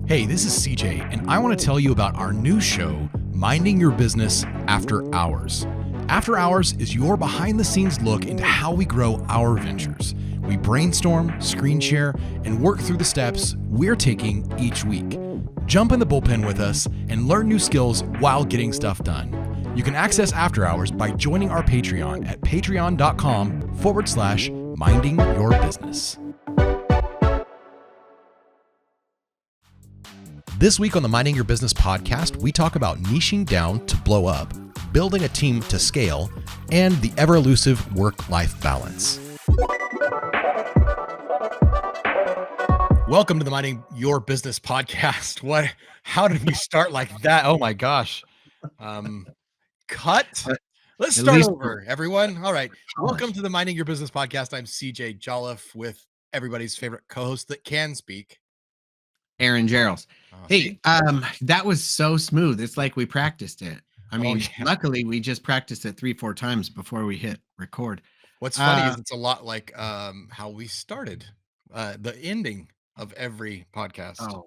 Hey, this is CJ, and I want to tell you about our new show, Minding Your Business After Hours. After Hours is your behind the scenes look into how we grow our ventures. We brainstorm, screen share, and work through the steps we're taking each week. Jump in the bullpen with us and learn new skills while getting stuff done. You can access After Hours by joining our Patreon at patreon.com/minding your business. This week on the Minding Your Business podcast, we talk about niching down to blow up, building a team to scale, and the ever-elusive work-life balance. Welcome to the Minding Your Business podcast. How did we start like that? Oh my gosh. Cut. Let's start over, everyone. All right. Welcome to the Minding Your Business podcast. I'm CJ Jolliffe with everybody's favorite co-host that can speak, Aaron Gerald. Hey, that was so smooth. It's like we practiced it. I mean, luckily we just practiced it 3-4 times before we hit record. What's funny is it's a lot like how we started the ending of every podcast. Oh,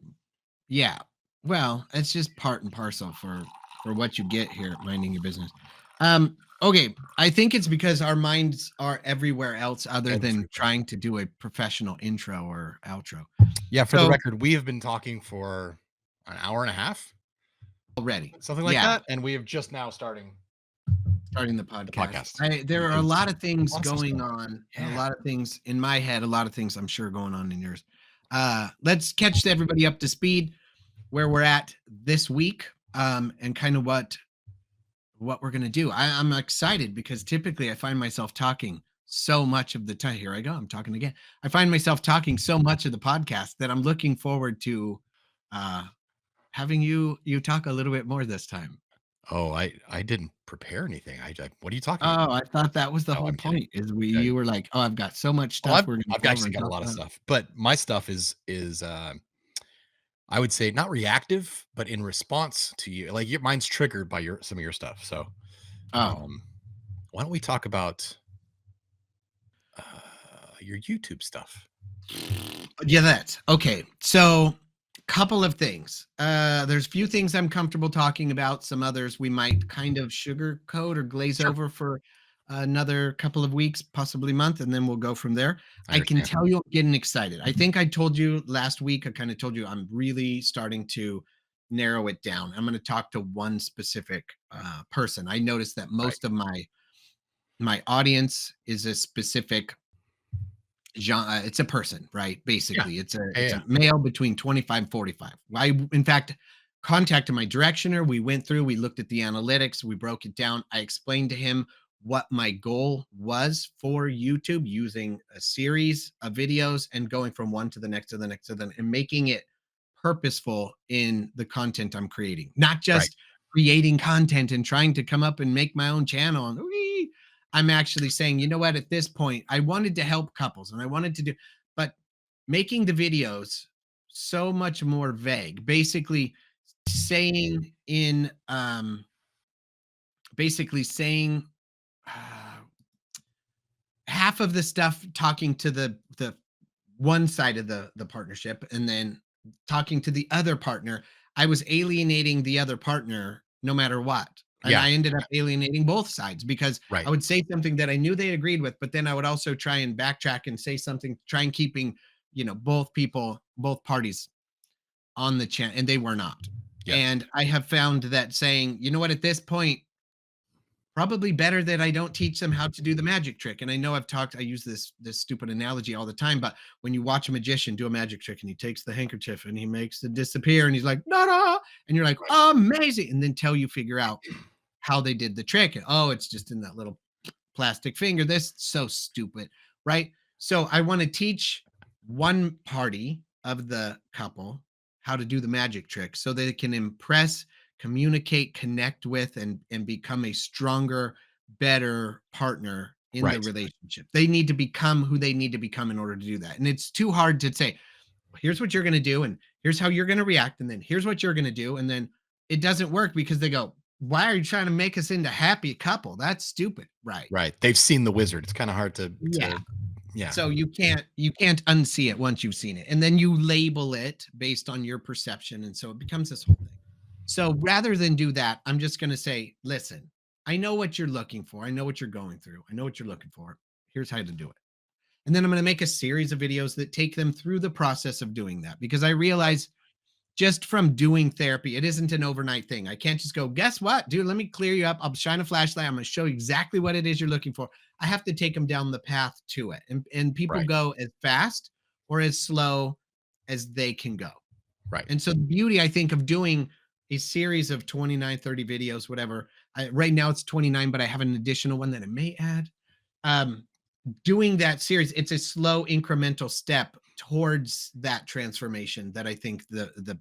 yeah. Well, it's just part and parcel for what you get here at Minding Your Business. Okay, I think it's because our minds are everywhere else other than trying to do a professional intro or outro. Yeah, for the record, we have been talking for an hour and a half already, something like that, and we have just now starting the podcast. There are a lot of things going on, and a lot of things in my head, a lot of things I'm sure going on in yours. Let's catch everybody up to speed where we're at this week, and kind of what we're going to do. I'm excited because typically I find myself talking so much of the time. Here I go. I'm talking again. I find myself talking so much of the podcast that I'm looking forward to having you talk a little bit more this time. Oh, I didn't prepare anything. What are you talking about? Oh, I thought that was the whole point. You were like, oh, I've got so much stuff. I've actually got a lot of stuff, but my stuff is I would say not reactive, but in response to you. Like mine's triggered by some of your stuff. So, why don't we talk about your YouTube stuff? Yeah, that's okay. So, couple of things. There's a few things I'm comfortable talking about. Some others we might kind of sugarcoat or glaze over for another couple of weeks, possibly month, and then we'll go from there. I can tell you I'm getting excited. I think I told you last week, I kind of told you I'm really starting to narrow it down. I'm going to talk to one specific person. I noticed that most of my audience is a specific genre. It's a person, right? Basically, it's a male between 25 and 45. I, in fact, contacted my directioner. We went through, we looked at the analytics, we broke it down. I explained to him what my goal was for YouTube, using a series of videos and going from one to the next to the next to the, and making it purposeful in the content I'm creating, not just creating content and trying to come up and make my own channel. And I'm actually saying, you know what, at this point, I wanted to help couples and I wanted to do, but making the videos so much more vague, basically saying half of the stuff talking to the one side of the partnership, and then talking to the other partner, I was alienating the other partner no matter what. And I ended up alienating both sides because I would say something that I knew they agreed with, but then I would also try and backtrack and say something, try and keeping, both parties on the channel, and they were not. Yeah. And I have found that saying, you know what, at this point, probably better that I don't teach them how to do the magic trick. And I know I use this stupid analogy all the time, but when you watch a magician do a magic trick and he takes the handkerchief and he makes it disappear and he's like, no, and you're like, amazing. And then till you figure out how they did the trick. And, it's just in that little plastic finger. This so stupid, right? So I want to teach one party of the couple how to do the magic trick so they can impress, communicate, connect with, and become a stronger, better partner in the relationship. They need to become who they need to become in order to do that. And it's too hard to say, here's what you're going to do, and here's how you're going to react, and then here's what you're going to do. And then it doesn't work because they go, why are you trying to make us into a happy couple? That's stupid. Right. They've seen The Wizard. It's kind of hard to Yeah. So you can't unsee it once you've seen it. And then you label it based on your perception. And so it becomes this whole thing. So rather than do that, I'm just going to say, listen, I know what you're looking for. I know what you're going through. I know what you're looking for. Here's how to do it. And then I'm going to make a series of videos that take them through the process of doing that, because I realize just from doing therapy, it isn't an overnight thing. I can't just go, guess what, dude, let me clear you up. I'll shine a flashlight. I'm going to show you exactly what it is you're looking for. I have to take them down the path to it. And people Right. go as fast or as slow as they can go. Right. And so the beauty, I think, of doing a series of 29, 30 videos, whatever. Right now it's 29, but I have an additional one that I may add. Um, Doing that series, it's a slow incremental step towards that transformation that I think the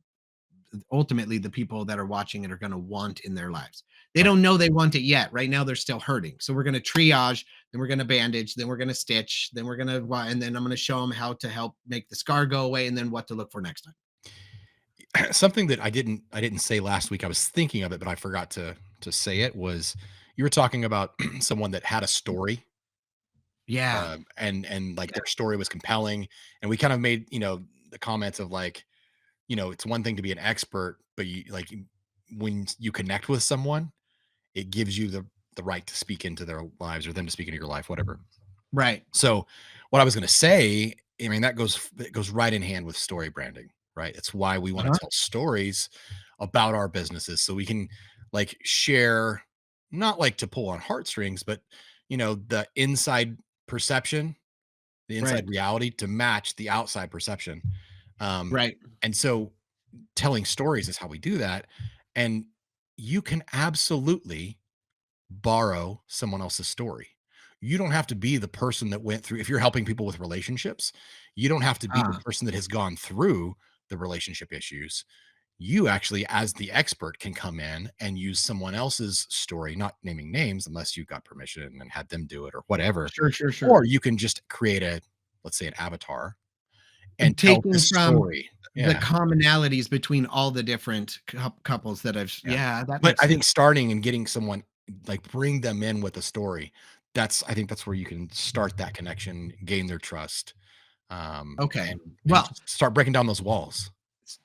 ultimately the people that are watching it are going to want in their lives. They Right. don't know they want it yet. Right now they're still hurting. So we're going to triage, then we're going to bandage, then we're going to stitch, then we're going to, and then I'm going to show them how to help make the scar go away, and then what to look for next time. Something that I didn't say last week, I was thinking of it, but I forgot to say it, was you were talking about someone that had a story, Yeah. and like Yeah. their story was compelling, and we kind of made, the comments of like, it's one thing to be an expert, but when you connect with someone, it gives you the right to speak into their lives, or them to speak into your life, whatever. Right. So what I was going to say, I mean, that goes right in hand with story branding, right? It's why we want Uh-huh. to tell stories about our businesses, so we can like share, not like to pull on heartstrings, but the inside perception, the inside Right. reality to match the outside perception. Um, Right. and so telling stories is how we do that. And you can absolutely borrow someone else's story. You don't have to be the person that went through, if you're helping people with relationships, you don't have to be the Ah, person that has gone through the relationship issues. You actually, as the expert, can come in and use someone else's story, not naming names unless you got permission and had them do it or whatever. sure, sure, Or sure. you can just create let's say an avatar and And tell taking this from story. the Yeah. commonalities between all the different couples that Yeah. yeah, that But makes I think sense. starting and getting someone, like, bring them in with a story, I think that's where you can start that connection, gain their trust, Okay. and Well, just start breaking down those walls.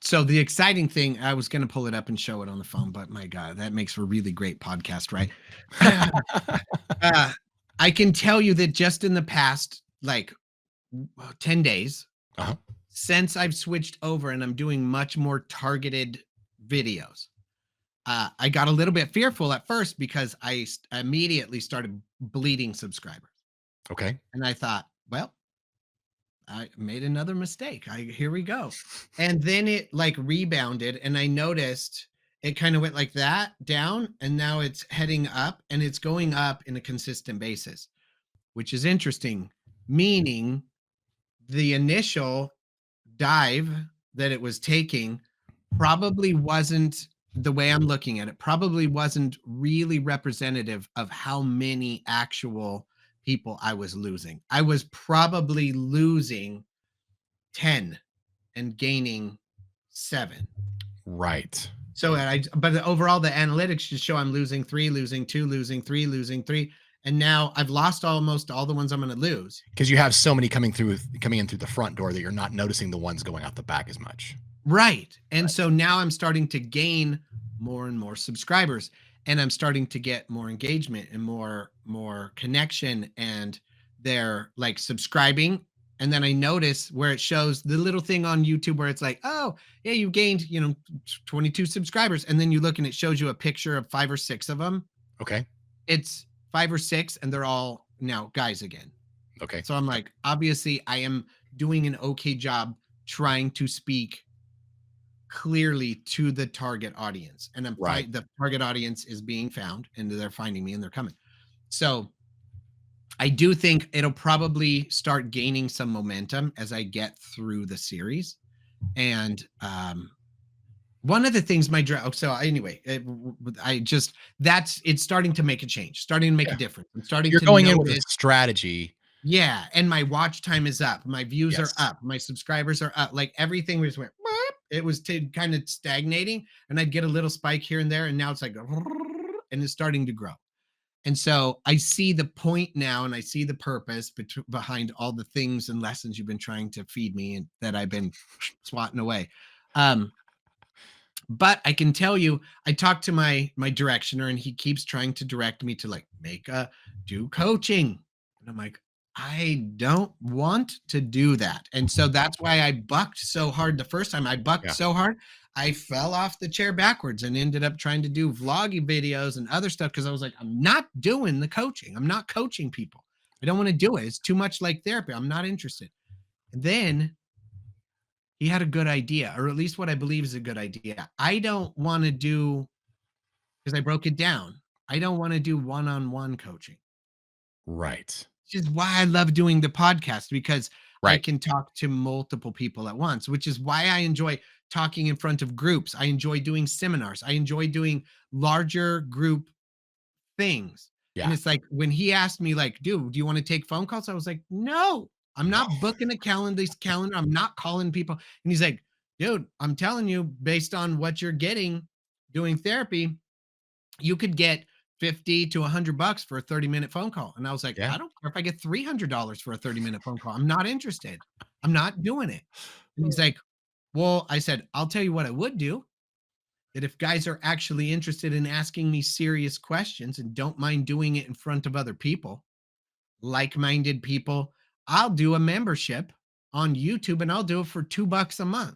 so the exciting thing, I was gonna pull it up and show it on the phone, but my God, that makes for a really great podcast, right? Uh, I can tell you that just in the past, like, 10 days, Uh-huh. since I've switched over and I'm doing much more targeted videos, I got a little bit fearful at first because immediately started bleeding subscribers. Okay. And I thought, well, I made another mistake. Here we go. And then it like rebounded, and I noticed it kind of went like that down, and now it's heading up, and it's going up in a consistent basis, which is interesting, meaning the initial dive that it was taking probably wasn't, the way I'm looking at it, probably wasn't really representative of how many actual people I was losing. I was probably losing 10 and gaining 7. Right. So but overall the analytics just show I'm losing 3, losing 2, losing 3, losing 3, and now I've lost almost all the ones I'm going to lose. Because you have so many coming in through the front door that you're not noticing the ones going out the back as much. Right. And Right. so now I'm starting to gain more and more subscribers, and I'm starting to get more engagement and more connection, and they're like subscribing, and then I notice where it shows the little thing on YouTube where it's like, "Oh, yeah, you gained, 22 subscribers." And then you look and it shows you a picture of 5 or 6 of them. Okay. It's 5 or 6 and they're all now guys again. Okay. So I'm like, obviously I am doing an okay job trying to speak clearly to the target audience, and Right. the target audience is being found, and they're finding me and they're coming. So I do think it'll probably start gaining some momentum as I get through the series. And one of the things so anyway, I just, that's, it's starting to make a change, starting to make a Yeah. difference. I'm starting You're to going in with a notice. strategy. Yeah, and my watch time is up, my views are Yes. up, my subscribers are up, like, everything just went, "Boop." It was kind of stagnating, and I'd get a little spike here and there, and now it's like, and it's starting to grow. And so I see the point now and I see the purpose behind all the things and lessons you've been trying to feed me and that I've been swatting away. Um, but I can tell you, I talked to my directioner and he keeps trying to direct me to like do coaching. And I'm like, I don't want to do that. And so that's why I bucked so hard the first time. I bucked Yeah. so hard, I fell off the chair backwards and ended up trying to do vlogging videos and other stuff because I was like, I'm not doing the coaching. I'm not coaching people. I don't want to do it. It's too much like therapy. I'm not interested. And then he had a good idea, or at least what I believe is a good idea. I don't want to do, because I broke it down. I don't want to do one-on-one coaching, Right. which is why I love doing the podcast because I Right. can talk to multiple people at once, which is why I enjoy talking in front of groups. I enjoy doing seminars. I enjoy doing larger group things. And Yeah. it's like when he asked me, like, dude, do you want to take phone calls? I was like, no, I'm not booking a calendar. I'm not calling people. And he's like, dude, I'm telling you, based on what you're getting doing therapy, you could get 50 to $100 for a 30-minute phone call. And I was like, Yeah. I don't care if I get $300 for a 30-minute phone call. I'm not interested. I'm not doing it. And he's like, well, I said, I'll tell you what I would do, that if guys are actually interested in asking me serious questions and don't mind doing it in front of other people, like-minded people, I'll do a membership on YouTube and I'll do it for $2 a month.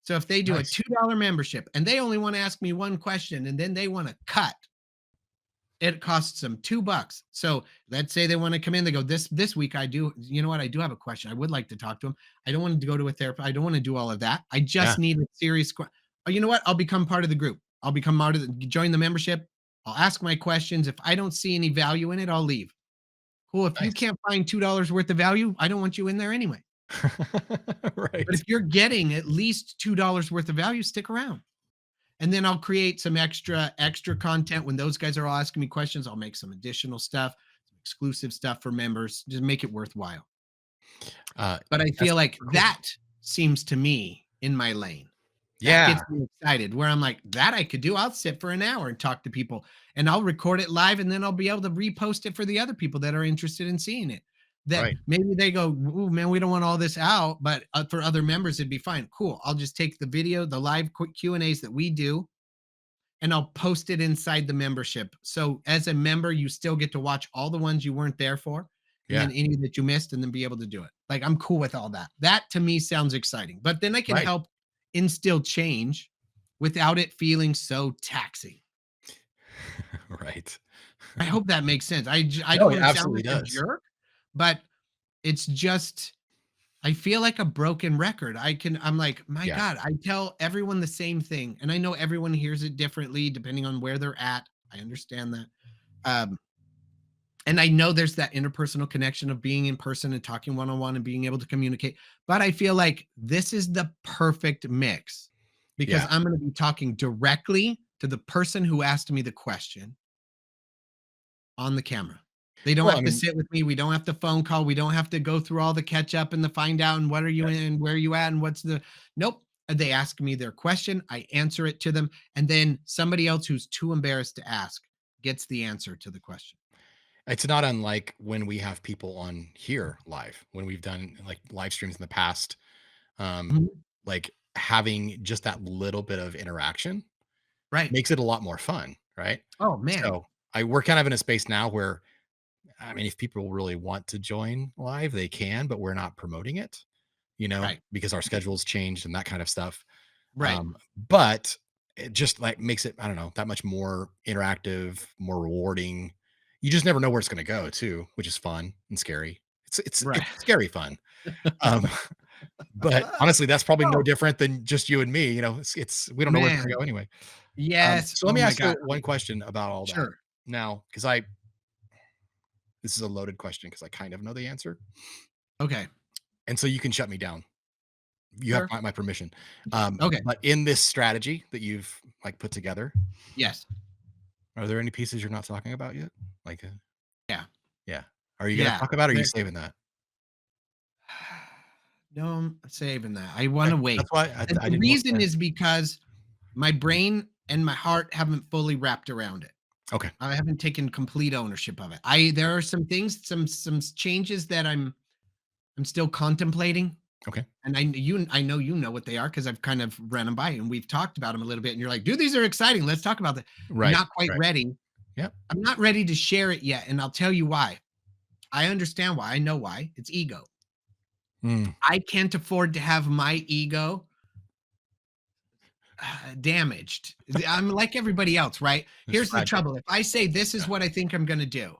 So if they do a Nice. $2 membership and they only want to ask me one question and then they want to cut, it costs them $2. So let's say they want to come in, they go, this week I do, you know what? I do have a question. I would like to talk to them. I don't want to go to a therapist. I don't want to do all of that. I Yeah. just need a serious oh, you know what? I'll become part of the group. I'll become part of join the membership. I'll ask my questions. If I don't see any value in it, I'll leave. Cool. If you Nice. can't find $2 worth of value, I don't want you in there anyway. Right. But if you're getting at least $2 worth of value, stick around. And then I'll create some extra content when those guys are all asking me questions. I'll make some additional stuff, some exclusive stuff for members, just make it worthwhile. Uh, But I that's feel like cool. that seems to me in my lane. That Yeah. gets me excited where I'm like, that I could do. I'll sit for an hour and talk to people and I'll record it live and then I'll be able to repost it for the other people that are interested in seeing it. That Right. maybe they go, ooh, man, we don't want all this out, but for other members, it'd be fine. Cool. I'll just take the video, the live Q&As that we do, and I'll post it inside the membership. So as a member, you still get to watch all the ones you weren't there for, and Yeah. then any that you missed, and then be able to do it. Like I'm cool with all that. That to me sounds exciting. But then I can Right. help instill change without it feeling so taxing. Right. I hope that makes sense. I No, don't it want to sound absolutely like a does. jerk, but it's just I feel like a broken record. I'm like, my Yeah. God, I tell everyone the same thing. And I know everyone hears it differently depending on where they're at. I understand that. Um, and I know there's that interpersonal connection of being in person and talking one-on-one and being able to communicate. But I feel like this is the perfect mix because Yeah. I'm going to be talking directly to the person who asked me the question on the camera. They don't Well, I have to mean, sit with me. We don't have to phone call. We don't have to go through all the catch up and the find out and what are you right. in, where are you at, and what's the nope. They ask me their question, I answer it to them, and then somebody else who's too embarrassed to ask gets the answer to the question. It's not unlike when we have people on here live, when we've done like live streams in the past, um, Mhm. like having just that little bit of interaction Right. makes it a lot more fun, right? Oh man. So we're kind of in a space now where, I mean, if people really want to join live, they can, but we're not promoting it, Right. because our schedules changed and that kind of stuff. Right. But it just like makes it, I don't know, that much more interactive, more rewarding. You just never know where it's going to go too, which is fun and scary. It's Right. scary fun. Um, but honestly, that's probably no Oh different than just you and me. It's we don't know where it's going to man. go anyway. Yes. So let Oh me my ask you God. one question about all that Sure. now, because this is a loaded question because I kind of know the answer, Okay. and so you can shut me down. You have Sure. my permission. Okay. But in this strategy that you've like put together, Yes. are there any pieces you're not talking about yet? Like, Yeah. yeah. Are you gonna Yeah. talk about it, or are you There- saving that? No, I'm saving that. I want Okay. to wait. That's why And I the didn't want reason to. is because my brain and my heart haven't fully wrapped around it. Okay. I haven't taken complete ownership of it. There are some things, some changes that I'm still contemplating, Okay. and I know you know what they are because I've kind of ran them by and we've talked about them a little bit. And you're like, dude, these are exciting. Let's talk about that. I'm Right. not quite Right. ready. Yep. I'm not ready to share it yet, and I'll tell you why. I understand why. I know why. It's ego. Mm, I can't afford to have my ego damaged. I'm like everybody else, right? it's Here's the fragile. trouble. If I say this is Yeah. what I think I'm going to do,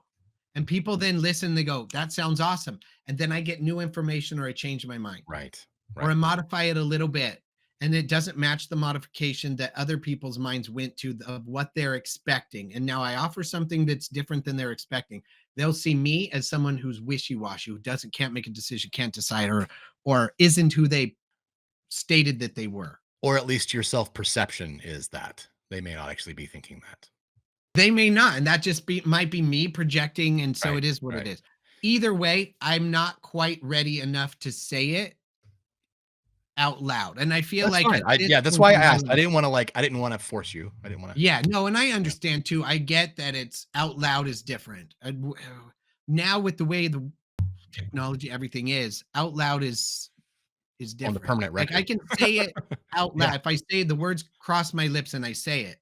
and people then listen, they go, that sounds awesome. And then I get new information or I change my mind Right. or I Right. modify it a little bit and it doesn't match the modification that other people's minds went to of what they're expecting. And now I offer something that's different than they're expecting. They'll see me as someone who's wishy-washy, who doesn't can't make a decision, can't decide, or isn't who they stated that they were. Or at least your self-perception is that. They may not actually be thinking that. They may not, and that just might be me projecting, and so Right. it is what it Right. is. Either way, I'm not quite ready enough to say it out loud, and I feel That's like fine. at I this yeah, that's point why I in my asked. life. I didn't wanna force you. I didn't wanna Yeah, no, and I yeah. understand too. I get that it's out loud is different. Now with the way the technology, everything is, out loud is On the different. permanent Like, I record. can say it out Yeah. loud. If I say the words cross my lips and I say it,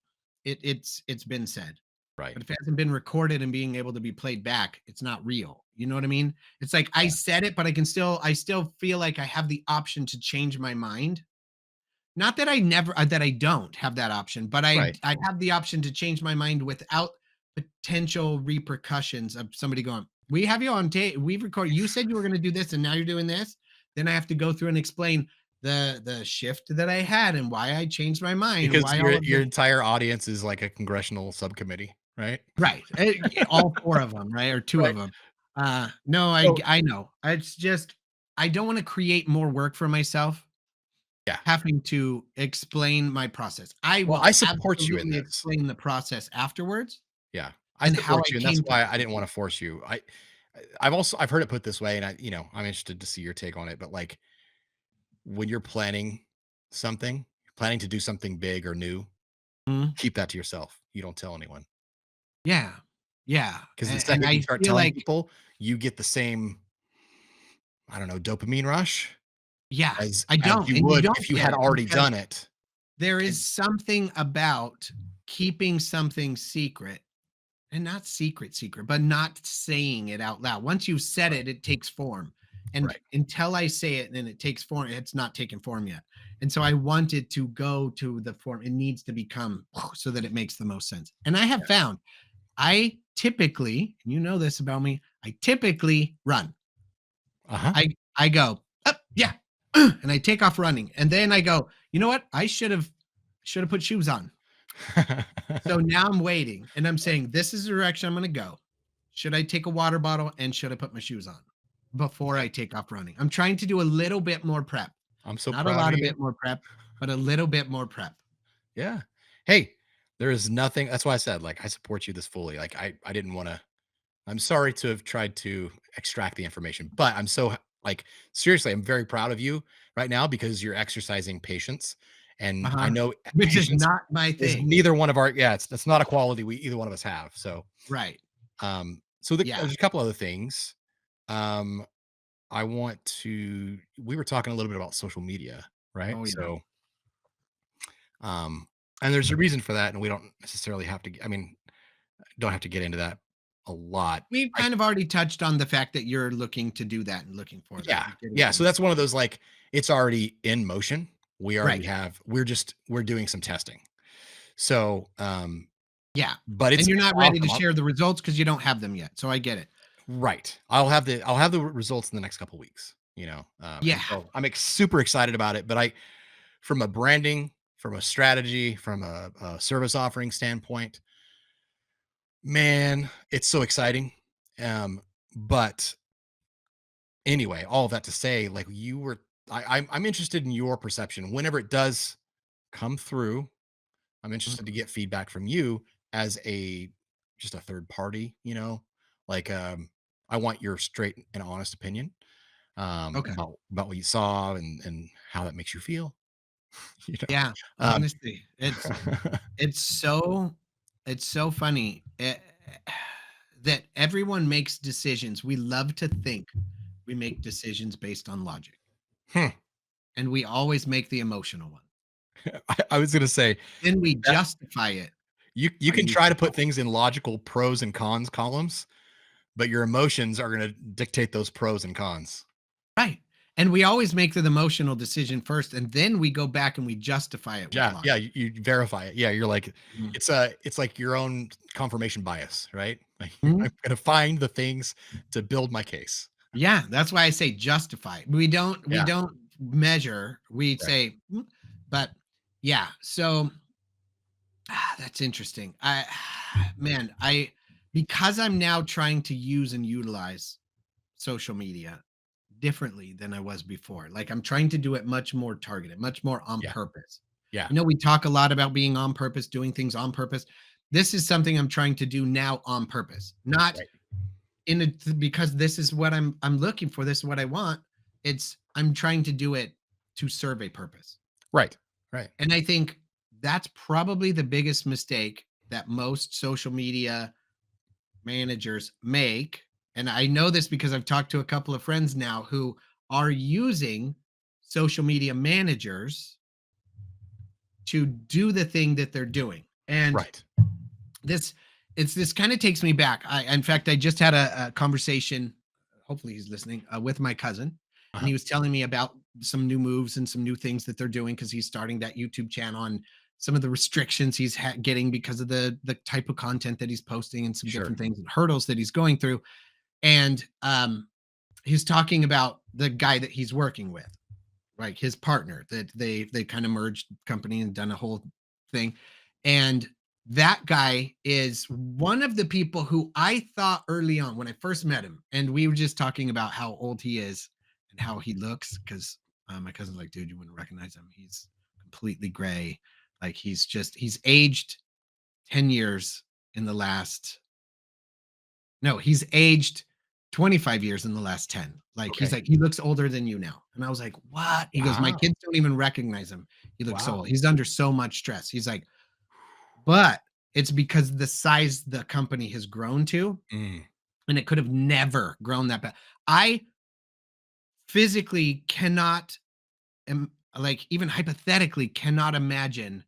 it's been said. Right. But if it hasn't been recorded and being able to be played back, it's not real. You know what I mean? It's like I Yeah. said it, but I still feel like I have the option to change my mind. Not that that I don't have that option, but Right. I have the option to change my mind without potential repercussions of somebody going, "We have you on tape. We've recorded. You said you were going to do this, and now you're doing this." Then I have to go through and explain the shift that I had and why I changed my mind and Because why all of your the entire audience is like a congressional subcommittee, right? right, all 4 of them, right, or 2 Right. of them. No, So I know. It's just I don't wanna create more work for myself yeah. having to explain my process. I Well, will I support you in absolutely this. explain the process afterwards Yeah. I and how support I you, and that's came to why that I didn't wanna conclusion. force you. I've heard it put this way, and I'm interested to see your take on it, but, like, when you're planning to do something big or new, Mhm. keep that to yourself. You don't tell anyone. Yeah. Yeah, Because the and second you I start feel telling like people, you get the same, I don't know, dopamine rush yeah, as I don't, you and you would don't if you get had it already because done it. there is And something about keeping something secret. And not secret, but not saying it out loud. Once you've said right, it, it takes form. And right. until I say it and it takes form, it's not taken form yet. And so I want it to go to the form. It needs to become so that it makes the most sense. And I have Yeah. found I typically, and you know this about me, I typically run. Uh-huh. I go, up, yeah, and I take off running. And then I go, you know what? I should have put shoes on. So now I'm waiting and I'm saying, this is the direction I'm going to go. Should I take a water bottle and should I put my shoes on before Okay. I take off running? I'm trying to do a little bit more prep, I'm so not a proud lot of of you. bit more prep, but a little bit more prep. Yeah. Hey, there is nothing that's why I said, like, I support you this fully. Like, I didn't wanna I'm sorry to have tried to extract the information, but I'm so like, seriously, I'm very proud of you right now because you're exercising patience, and I Uh-huh. know Which is patience not my is thing. neither one of our yeah, it's that's not a quality we either one of us have, so, Right. Yeah. there's a couple other things. Um, I want to we were talking a little bit about social media, right? Oh yeah. So, um, and there's a reason for that, and we don't necessarily have to I mean, don't have to get into that a lot. We've I kind of already touched on the fact that you're looking to do that and looking for that Yeah, and getting yeah, some so that's one of those, like, it's already in motion. right. We're doing some testing. So, Yeah. but And it's you're not ready to awesome. share the results because you don't have them yet. So I get it. Right. I'll have the results in the next couple weeks, Yeah. and so super excited about it, but from a branding, from a strategy, from a service offering standpoint, man, it's so exciting. But anyway, all of that to say, like I'm interested in your perception whenever it does come through. I'm interested to Mhm. get feedback from you as just a third party, like I want your straight and honest opinion Okay. about what you saw and how that makes you feel. you know. Yeah. Um, Honestly, it's so It's so funny that everyone makes decisions. We love to think we make decisions based on logic, Hmm. and we always make the emotional one. I was gonna say Then we that justify it you by can try to using put logic. things in logical pros and cons columns, but your emotions are gonna dictate those pros and cons. Right. And we always make the emotional decision first, and then we go back and we justify it with Yeah, yeah, logic. you verify it. Yeah, you're like Mhm. it's like your own confirmation bias, right? Like, Mhm. I'm gonna find the things to build my case. Yeah, that's why I say justify. We Yeah, don't measure. We right. say, but yeah. So that's interesting. Man, I because I'm now trying to use and utilize social media differently than I was before. Like I'm trying to do it much more targeted, much more on Yeah, purpose. yeah, We talk a lot about being on purpose, doing things on purpose. This is something I'm trying to do now on purpose, not right, in it because this is what I'm looking for. This is what I want. It's I'm trying to do it to serve a purpose. right, right. And I think that's probably the biggest mistake that most social media managers make. And I know this because I've talked to a couple of friends now who are using social media managers to do the thing that they're doing. And Right. this this kind of takes me back. In fact, I just had a conversation, hopefully he's listening, with my cousin, and Uh-huh. he was telling me about some new moves and some new things that they're doing because he's starting that YouTube channel and some of the restrictions he's getting because of the type of content that he's posting and some Sure. different things and hurdles that he's going through. And he's talking about the guy that he's working with, like his partner that they kind of merged company and done a whole thing. And that guy is one of the people who I thought early on when I first met him, and we were just talking about how old he is and how he looks because my cousin's like, dude, you wouldn't recognize him. He's completely gray. Like he's aged 10 years in the last no, he's aged 25 years in the last 10. Like, he's Okay. like, "He looks older than you now." And I was like, "What?" He goes, "My Wow. kids don't even recognize him. He looks so Wow. old. He's under so much stress." He's like, "But it's because the size the company has grown to, Mm, and it could have never grown that bad." I physically cannot like, even hypothetically cannot imagine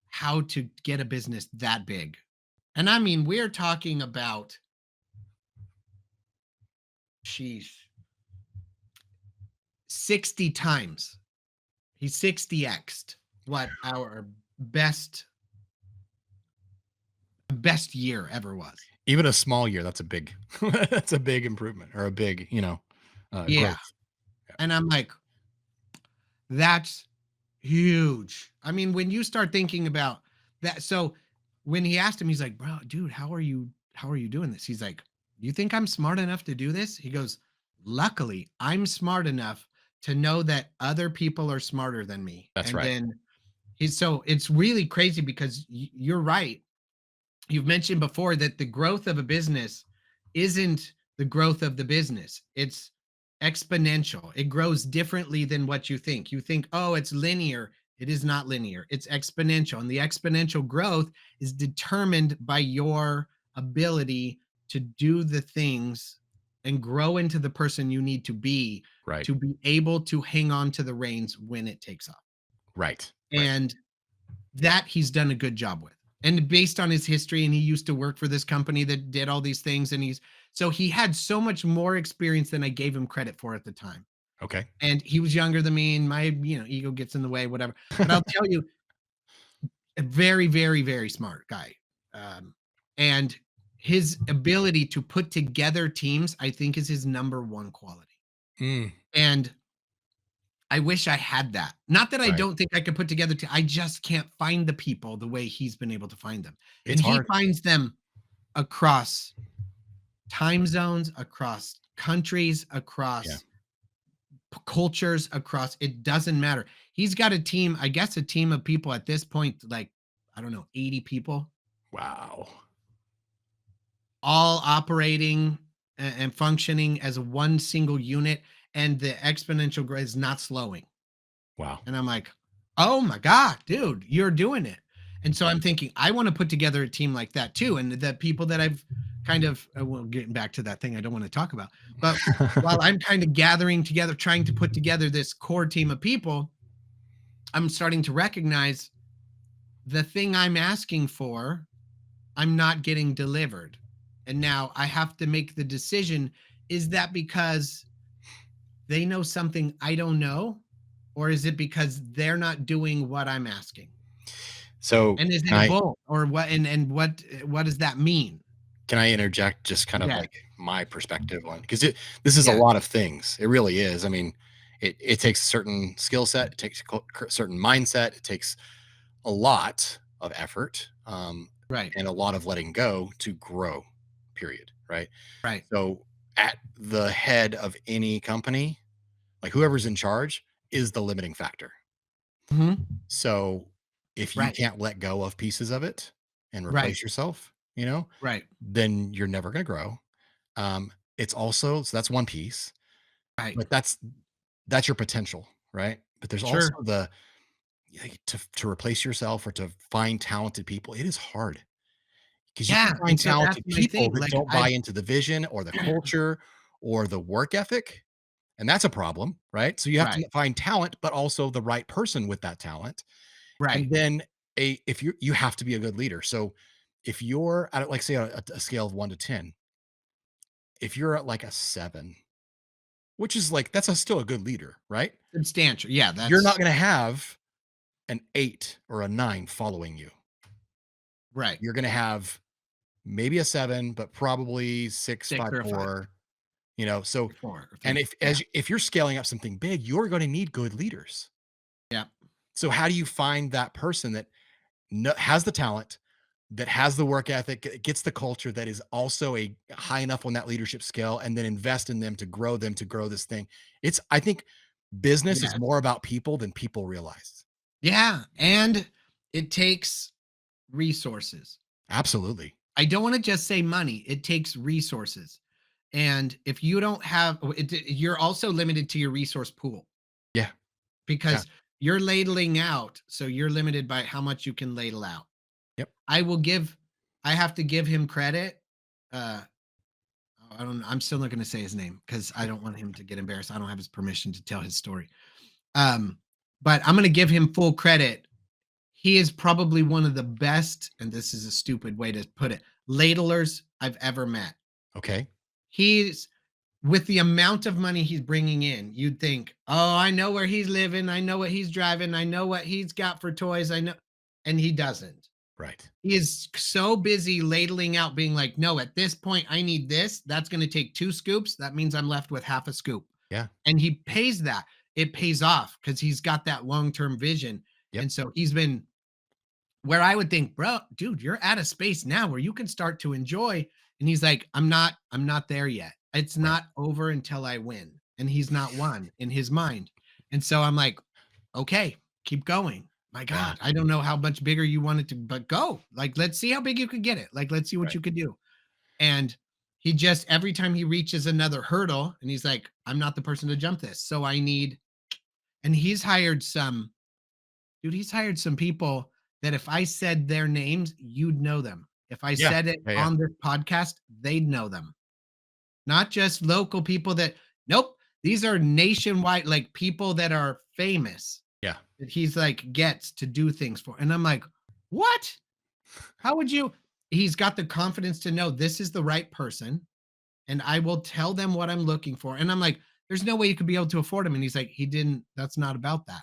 how to get a business that big. And I mean, we're talking about, sheesh, 60 times. He's 60x'd what our best year ever was. even a small year, that's a big that's a big improvement or a big, Yeah. growth. Yeah. And I'm like, that's huge. I mean, when you start thinking about that, so when he asked him, he's like, "Bro, dude, how are you doing this?" He's like, "You think I'm smart enough to do this?" He goes, "Luckily, I'm smart enough to know that other people are smarter than me." That's And right. then he's so it's really crazy because you're right. You've mentioned before that the growth of a business isn't the growth of the business. It's exponential. It grows differently than what you think. You think, oh, it's linear. It is not linear. It's exponential. And the exponential growth is determined by your ability to do the things and grow into the person you need Right. to be able to hang on to the reins when it takes off. Right. Right. And that he's done a good job with. And based on his history, and he used to work for this company that did all these things, and he had so much more experience than I gave him credit for at the time. Okay. And he was younger than me, and my ego gets in the way, whatever. But I'll tell you, a very, very, very smart guy, and his ability to put together teams, I think, is his number one quality. Mm, And I wish I had that. Not that I right. don't think I could put together I just can't find the people the way he's been able to find them. And It's he hard. finds them across time zones, across countries, Yeah. across cultures, across it doesn't matter. He's got a team, I guess a team of people at this point, like, I don't know, 80 people, Wow. all operating and functioning as one single unit. And the exponential growth is not slowing. Wow. And I'm like, "Oh my god, dude, you're doing it." And so I'm thinking, I want to put together a team like that too. And the people that I've kind of, well, getting back to that thing I don't want to talk about, but while I'm kind of gathering together, trying to put together this core team of people, I'm starting to recognize the thing I'm asking for, I'm not getting delivered. And now I have to make the decision, is that because they know something I don't know? Or is it because they're not doing what I'm asking? So And is it can a I both or what? And what does that mean? can I interject just kind of Yeah. like my perspective on because this is a Yeah. lot of things. It really is. I mean, it takes a certain skill set, it takes a certain mindset, it takes a lot of effort, Right. and a lot of letting go to grow. Period. Right. Right. So at the head of any company, like whoever's in charge, is the limiting factor. Mhm. So if you Right. can't let go of pieces of it and Right. replace yourself, you know, Right. then you're never going to grow. It's also so that's one piece, Right. but that's your potential, right? But there's also Sure. the like, to replace yourself or to find talented people. It is hard because you can Yeah. find And so that's talented my people thing. that Like don't buy I've into the vision or the culture or the work ethic, and that's a problem, right? So you have to right. find talent, but also the right person with that talent. Right. And then if you have to be a good leader. So if you're at like say a scale of 1 to 10, if you're at like a 7, which is like that's still a good leader, right? Substantial. Yeah, You're not that's going to have an 8 or a 9 following you. right. You're going to have maybe a 7, but probably 6, 6 5, or a 5 4, you know. So or 4 or and 3. Yeah. if you're scaling up something big, you're going to need good leaders. Yeah. So how do you find that person that has the talent, that has the work ethic, gets the culture that is also a high enough on that leadership scale, and then invest in them to grow this thing. I think business is Yes. more about people than people realize. Yeah. And it takes resources. Absolutely. I don't want to just say money. It takes resources. And if you don't have you're also limited to your resource pool Yeah. Yeah. because you're ladling out. So you're limited by how much you can ladle out. Yep. I will give I have to give him credit. Uh I don't I'm still not going to say his name because I don't want him to get embarrassed. I don't have his permission to tell his story. Um but I'm going to give him full credit. He is probably one of the best, and this is a stupid way to put it, ladlers I've ever met. Okay. He's with the amount of money he's bringing in, you'd think, "Oh, I know where he's living. I know what he's driving. I know what he's got for toys. I know." And he doesn't. Right. He is so busy ladling out, being like, "No, at this point, I need this. That's going to take 2 scoops. That means I'm left with half a scoop." Yeah. And he pays that. It pays off because he's got that long-term vision. Yep. And so he's been where I would think, bro, dude, you're at a space now where you can start to enjoy. And he's like, I'm not there yet. It's Right. not over until I win. And he's not won in his mind. And so I'm like, okay, keep going. My Yeah. God, I don't know how much bigger you want it to, but go. Like, let's see how big you could get it. Like, let's see what Right. you could do. And he just, every time he reaches another hurdle, and he's like, I'm not the person to jump this. So I need, and he's hired some people that if I said their names, you'd know them. If I Yeah. said it Yeah. Yeah. on this podcast, they'd know them. Not just local people that, nope, these are nationwide, like people that are famous Yeah. that he's like gets to do things for. And I'm like, what? How would you? He's got the confidence to know this is the right person and I will tell them what I'm looking for. And I'm like, there's no way you could be able to afford him. And he's like, he didn't, that's not about that.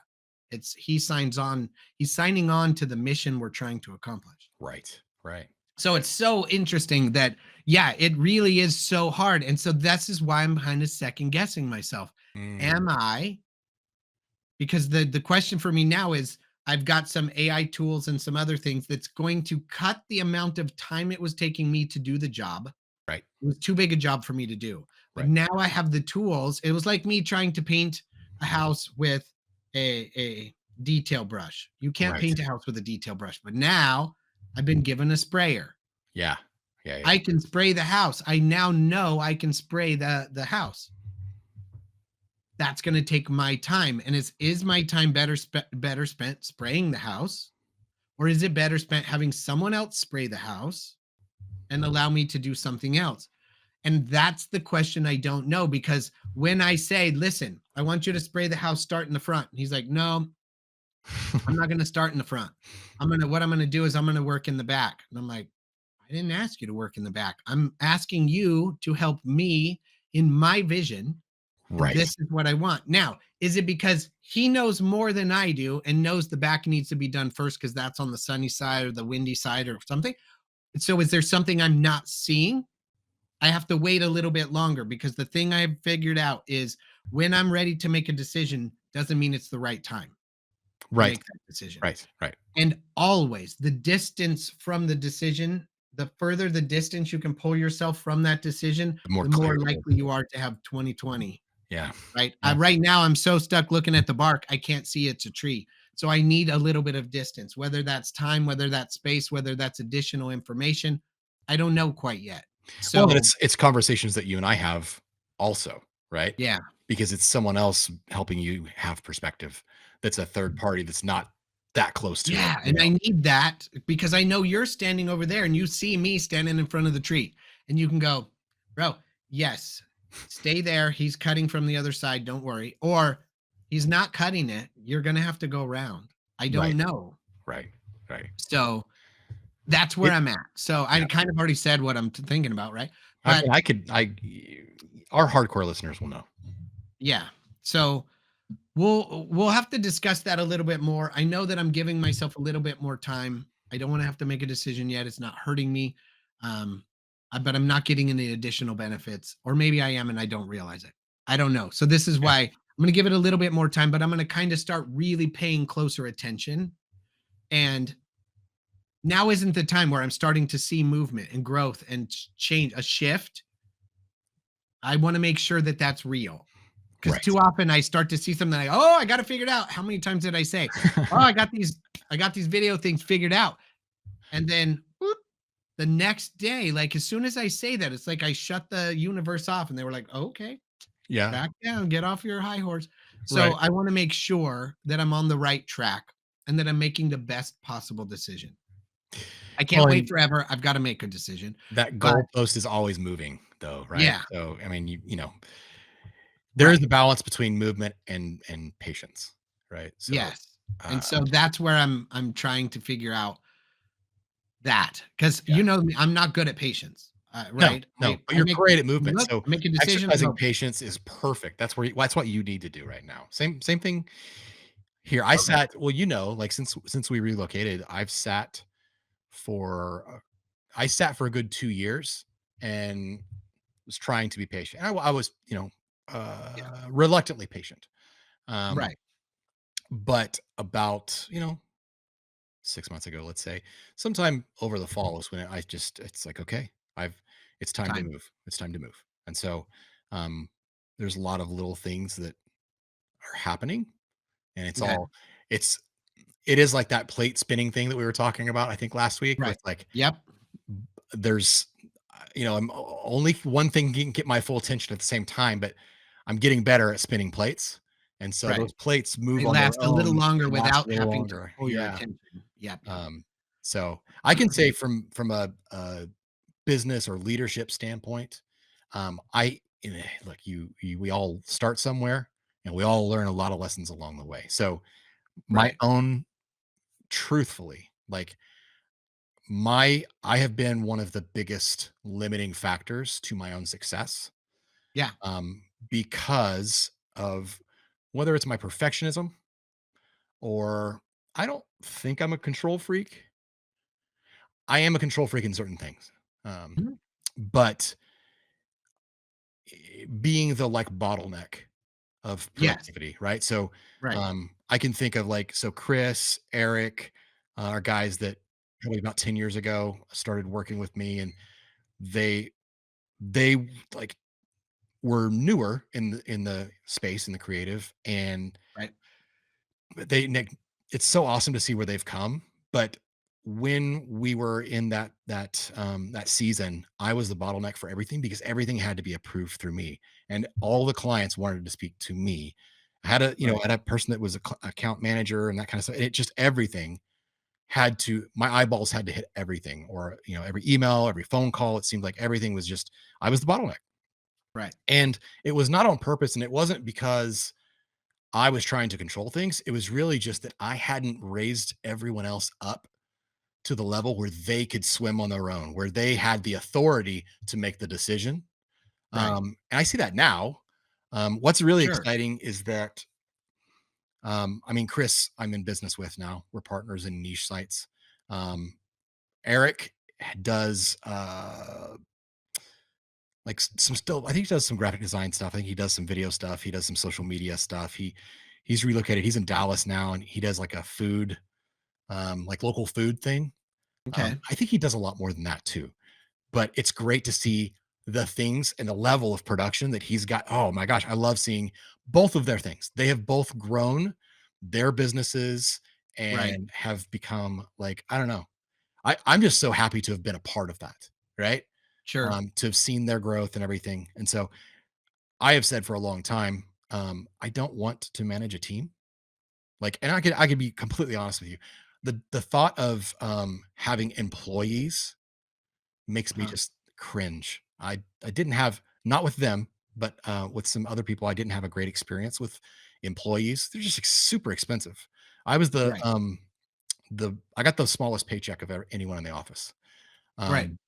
It's he's signing on to the mission we're trying to accomplish. Right. Right. So it's so interesting that, yeah, it really is so hard. And so this is why I'm kind of second guessing myself. Mm, Am I, because the question for me now is I've got some AI tools and some other things that's going to cut the amount of time it was taking me to do the job. right. It was too big a job for me to do. But Right. now I have the tools. It was like me trying to paint a house with a detail brush. You can't Right. paint a house with a detail brush, but now I've been given a sprayer. Yeah. Yeah. Yeah. I can spray the house. I now know I can spray the house. That's going to take my time. And is my time better spent spraying the house? Or is it better spent having someone else spray the house and allow me to do something else? And that's the question I don't know, because when I say, listen, I want you to spray the house, start in the front. And he's like, no, I'm not going to start in the front. What I'm going to do is I'm going to work in the back. And I'm like, I didn't ask you to work in the back. I'm asking you to help me in my vision. And Right. this is what I want. Now, is it because he knows more than I do and knows the back needs to be done first because that's on the sunny side or the windy side or something? And so is there something I'm not seeing? I have to wait a little bit longer, because the thing I've figured out is when I'm ready to make a decision doesn't mean it's the right time to Right. make that decision. Right. Right. And always the distance from the decision, the further the distance you can pull yourself from that decision, The more the more clarity. likely you are to have 2020. Yeah. Right. Yeah. Right now, I'm so stuck looking at the bark, I can't see it's a tree. So I need a little bit of distance, whether that's time, whether that's space, whether that's additional information. I don't know quite yet. Well, and So, it's conversations that you and I have also, right? yeah. Because it's someone else helping you have perspective that's a third party that's not that close to it, Yeah, and I need that because I know you're standing over there and you see me standing in front of the tree, and you can go, "Bro, yes, stay there. He's cutting from the other side. Don't worry." Or he's not cutting it. You're going to have to go around. I Right. don't know. Right. Right. So that's where It I'm at. So I Yeah. kind of already said what I'm thinking about, right? I mean, But our hardcore listeners will know. yeah. So we'll have to discuss that a little bit more. I know that I'm giving myself a little bit more time. I don't want to have to make a decision yet. It's not hurting me. Um, but I'm not getting any additional benefits, or maybe I am and I don't realize it. I don't know. So this is Yeah. why I'm going to give it a little bit more time, but I'm going to kind of start really paying closer attention. And now isn't the time where I'm starting to see movement and growth and change, a shift. I want to make sure that that's real. Because Right. too often I start to see something like, oh, I got to figure it out. How many times did I say, oh, I got these video things figured out. And then whoop, the next day, like as soon as I say that, it's like I shut the universe off and they were like, okay, Yeah. back down, get off your high horse. So Right. I want to make sure that I'm on the right track and that I'm making the best possible decision. I Well, can't wait and forever. I've got to make a decision. that But goalpost is always moving though, right? yeah, So, I mean, there is right. a balance between movement and patience, right? So, Yes. And uh, so that's where I'm trying to figure out that, because yeah. you know me, I'm not good at patience, No, right? no, but I you're make great at movement. look, So I make a decision, I exercising go, patience is perfect. That's what you need to do right now. Same thing here. I okay, sat, well, like since we relocated, for I sat for a good 2 years and was trying to be patient. I was, yeah, reluctantly patient. Um, right, but about, 6 months ago, let's say, sometime over the fall is when it's like, okay, it's time to time, move. It's time to move. And so, um, there's a lot of little things that are happening, and okay, it's, it is like that plate spinning thing that we were talking about, I think last week, where right, it's like, yep, there's, only one thing can get my full attention at the same time, but I'm getting better at spinning plates. And so right. those plates They move on their last a little own longer and last without a little having to longer. pull your Yeah. attention. Yep, yep, Um, so I can say from a business or leadership standpoint, look, we all start somewhere and we all learn a lot of lessons along the way. So my right, own, truthfully, like I have been one of the biggest limiting factors to my own success, yeah, because of whether it's my perfectionism or I don't think I'm a control freak. I am a control freak in certain things. Um, mhm, but being the like bottleneck of yes, productivity, right? So, right, I can think of like, so Chris, Eric, are guys that probably about 10 years ago started working with me, and they like were newer in the space in the creative, and right, it's so awesome to see where they've come. But when we were in that season, I was the bottleneck for everything because everything had to be approved through me, and all the clients wanted to speak to me. I had right, a person that was account manager and that kind of stuff. It just everything my eyeballs had to hit everything, or every email, every phone call. It seemed like everything was just, I was the bottleneck. Right. And it was not on purpose, and it wasn't because I was trying to control things. It was really just that I hadn't raised everyone else up to the level where they could swim on their own, where they had the authority to make the decision. Right. And I see that now. What's really Sure. exciting is that, I mean, Chris, I'm in business with now. We're partners in niche sites. Um, Eric does like some still, I think he does some graphic design stuff. I think he does some video stuff. He does some social media stuff. He's relocated. He's in Dallas now, and he does like a food, like local food thing. Okay. I think he does a lot more than that too. But it's great to see the things and the level of production that he's got. Oh my gosh, I love seeing both of their things. They have both grown their businesses Right. and have become like, I don't know. I'm just so happy to have been a part of that, right? Sure. To have seen their growth and everything. And so I have said for a long time, I don't want to manage a team. Like, and I could be completely honest with you. The thought of having employees makes me Uh-huh. just cringe. I didn't have, not with them, but with some other people, I didn't have a great experience with employees. They're just super expensive. I was Right. the I got the smallest paycheck of anyone in the office. Right. Um,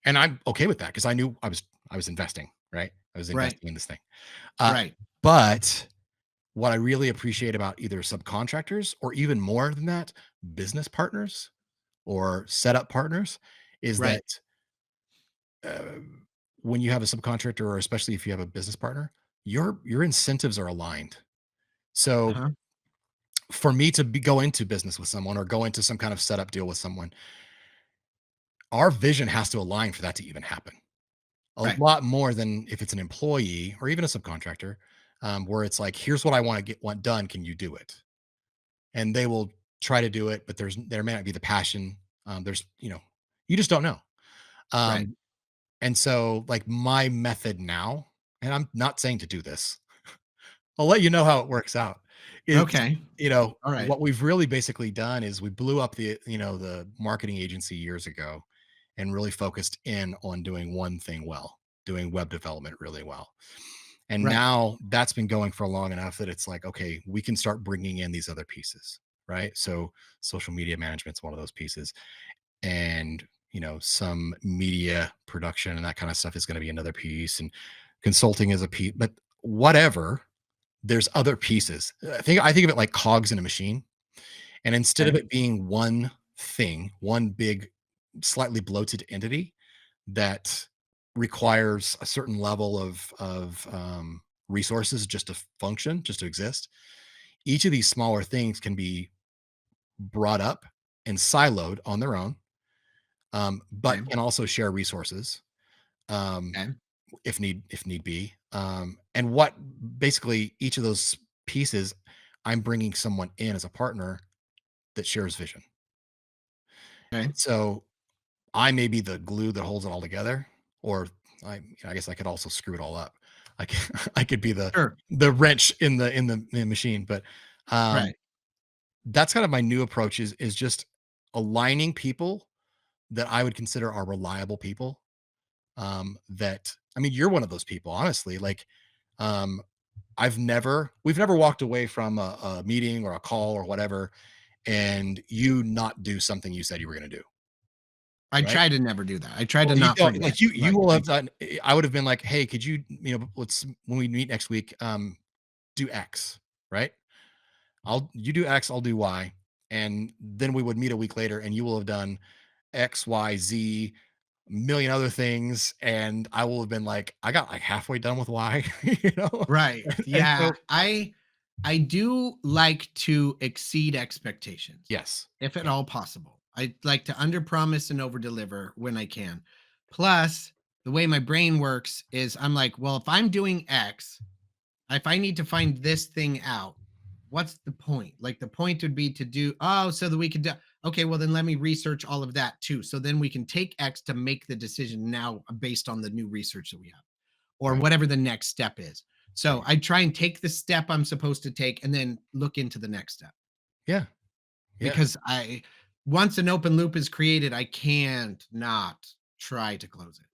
and I'm okay with that because I knew I was investing, right? I was Right. investing in this thing. Uh, Right. but what I really appreciate about either subcontractors or even more than that, business partners or setup partners is Right. that uh, when you have a subcontractor, or especially if you have a business partner, your incentives are aligned. So Uh-huh. for me to go into business with someone or go into some kind of setup deal with someone, our vision has to align for that to even happen. A Right. lot more than if it's an employee or even a subcontractor, where it's like, here's what I want done. Can you do it? And they will try to do it, but there may not be the passion. There's, you just don't know. Right. Um, and so like my method now, and I'm not saying to do this, I'll let you know how it works out. Is, Okay. All right. what we've really basically done is we blew up the marketing agency years ago and really focused in on doing one thing well, doing web development really well. And Right. now that's been going for long enough that it's like, okay, we can start bringing in these other pieces, right? So social media management's one of those pieces, and some media production and that kind of stuff is going to be another piece, and consulting is a piece, but whatever, there's other pieces. I think of it like cogs in a machine, and instead of Okay. it being one thing, one big, slightly bloated entity that requires a certain level of resources just to function, just to exist, each of these smaller things can be brought up and siloed on their own, but Okay. can also share resources, um, Okay. if need be. And what basically each of those pieces, I'm bringing someone in as a partner that shares vision. Okay. So I may be the glue that holds it all together, or I guess I could also screw it all up. I could, I could be Sure. the wrench in the machine. But um, Right. that's kind of my new approach is just aligning people that I would consider are reliable people. That, I mean, you're one of those people, honestly. Like, um, we've never walked away from a meeting or a call or whatever, and you not do something you said you were going to do, I right? try to never do that. I try to Well, you not don't, forget. like, you Right. will have Like, done. I would have been like, hey, could you, let's, when we meet next week, do X, right? You do X, I'll do Y, and then we would meet a week later, and you will have done X, Y, Z, million other things, and I will have been like, I got like halfway done with Y, you know? right. And Yeah. so I do like to exceed expectations, yes. if at Yeah. all possible. I like to underpromise and overdeliver when I can. Plus, the way my brain works is I'm like, well, if I'm doing X, if I need to find this thing out, what's the point? Like the point would be to do, oh, so that we could do, okay, well, then let me research all of that too. So then we can take X to make the decision now based on the new research that we have or Right. whatever the next step is. So Right. I try and take the step I'm supposed to take and then look into the next step Yeah. Yeah. because I once an open loop is created, I can't not try to close it.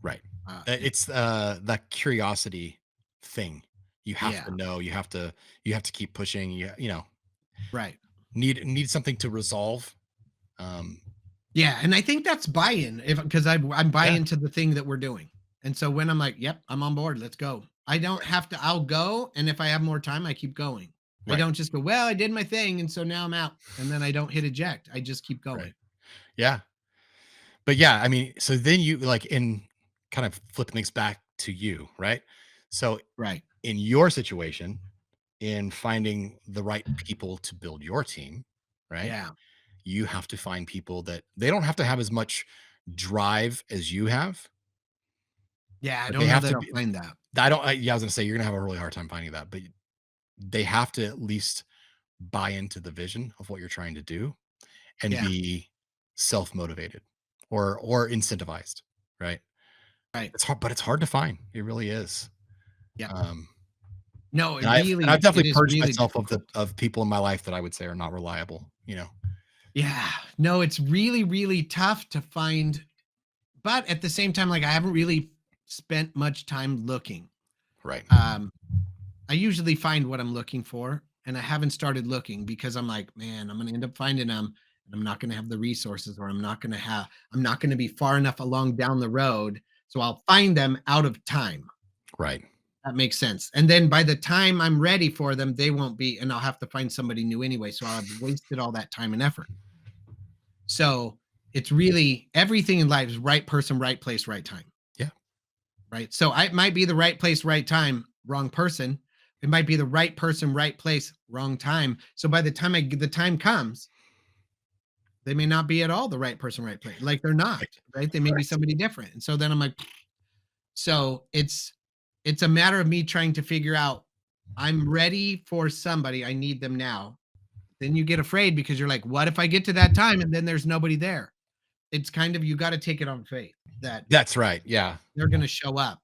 Right. It It's that curiosity thing. You have Yeah, to know, you have to keep pushing, you know, right. need something to resolve. Um, Yeah, and I think that's buy-in if because I'm yeah, buying to the thing that we're doing. And so when I'm like, "Yep, I'm on board. Let's go." I don't have to I'll go, and if I have more time, I keep going. I right, don't just go, "Well, I did my thing, and so now I'm out." And then I don't hit eject. I just keep right. going. Yeah. But yeah, I mean, so then you like in kind of flipping things back to you, right? So Right. in your situation, in finding the right people to build your team, right? Yeah. You have to find people that they don't have to have as much drive as you have, Yeah, I but they don't know have that to I'll be. find that. Yeah, I was gonna say you're gonna have a really hard time finding that, but they have to at least buy into the vision of what you're trying to do and Yeah, be self-motivated or incentivized, right? right. It's hard, but it's hard to find. It really is. Yep. Um, No, and I've it definitely is purged really myself difficult. of people in my life that I would say are not reliable, you know? Yeah. No, it's really, really tough to find, but at the same time, like, I haven't really spent much time looking. Right. Um, I usually find what I'm looking for, and I haven't started looking because I'm like, "Man, I'm gonna end up finding them, and I'm not gonna have the resources, or I'm not gonna be far enough along down the road, so I'll find them out of time." Right. That makes sense, and then by the time I'm ready for them, they won't be and I'll have to find somebody new anyway, so I'll have wasted all that time and effort. So, it's really everything in life is right person, right place, right time. Yeah. Right? So I might be the right place, right time, wrong person. It might be the right person, right place, wrong time. So by the time the time comes, they may not be at all the right person, right place. Like they're not, Right. right? They may be Right. somebody different. And so then I'm like, so it's a matter of me trying to figure out I'm ready for somebody. I need them now. Then you get afraid because you're like, what if I get to that time and then there's nobody there? It's kind of you got to take it on faith that That's right. Yeah. they're going to show up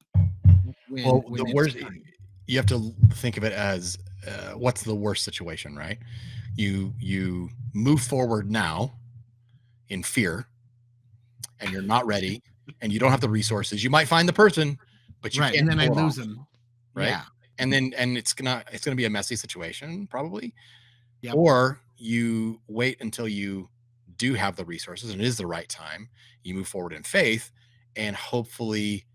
Well, when the it's worst time. you have to think of it as, what's the worst situation, right? You move forward now in fear, and you're not ready, and you don't have the resources. You might find the person, but you Right, and can't then I pull it lose off, them. right? Yeah. And it's gonna be a messy situation probably, Yep. or you wait until you do have the resources and it is the right time. You move forward in faith, and hopefully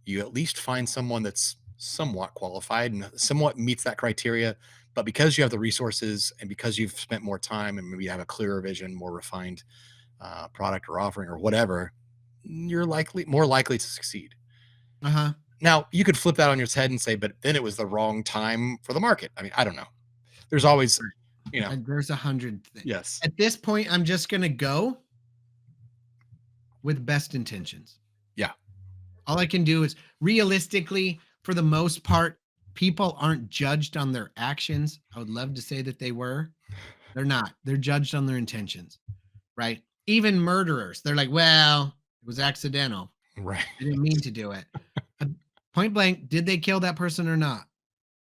you at least find someone that's somewhat qualified and somewhat meets that criteria. But because you have the resources and because you've spent more time and maybe you have a clearer vision, more refined product or offering or whatever, you're more likely to succeed. Uh-huh. Now, you could flip that on its head and say, but then it was the wrong time for the market. I mean, I don't know. There's always, Right. you know, There's 100 things. yes, At this point, I'm just gonna go with best intentions. yeah, All I can do is realistically, for the most part, people aren't judged on their actions. I would love to say that they were. They're not. They're judged on their intentions, right? Even murderers, they're like, "Well, it was accidental. right, I didn't mean to do it." Uh, Point blank, did they kill that person or not?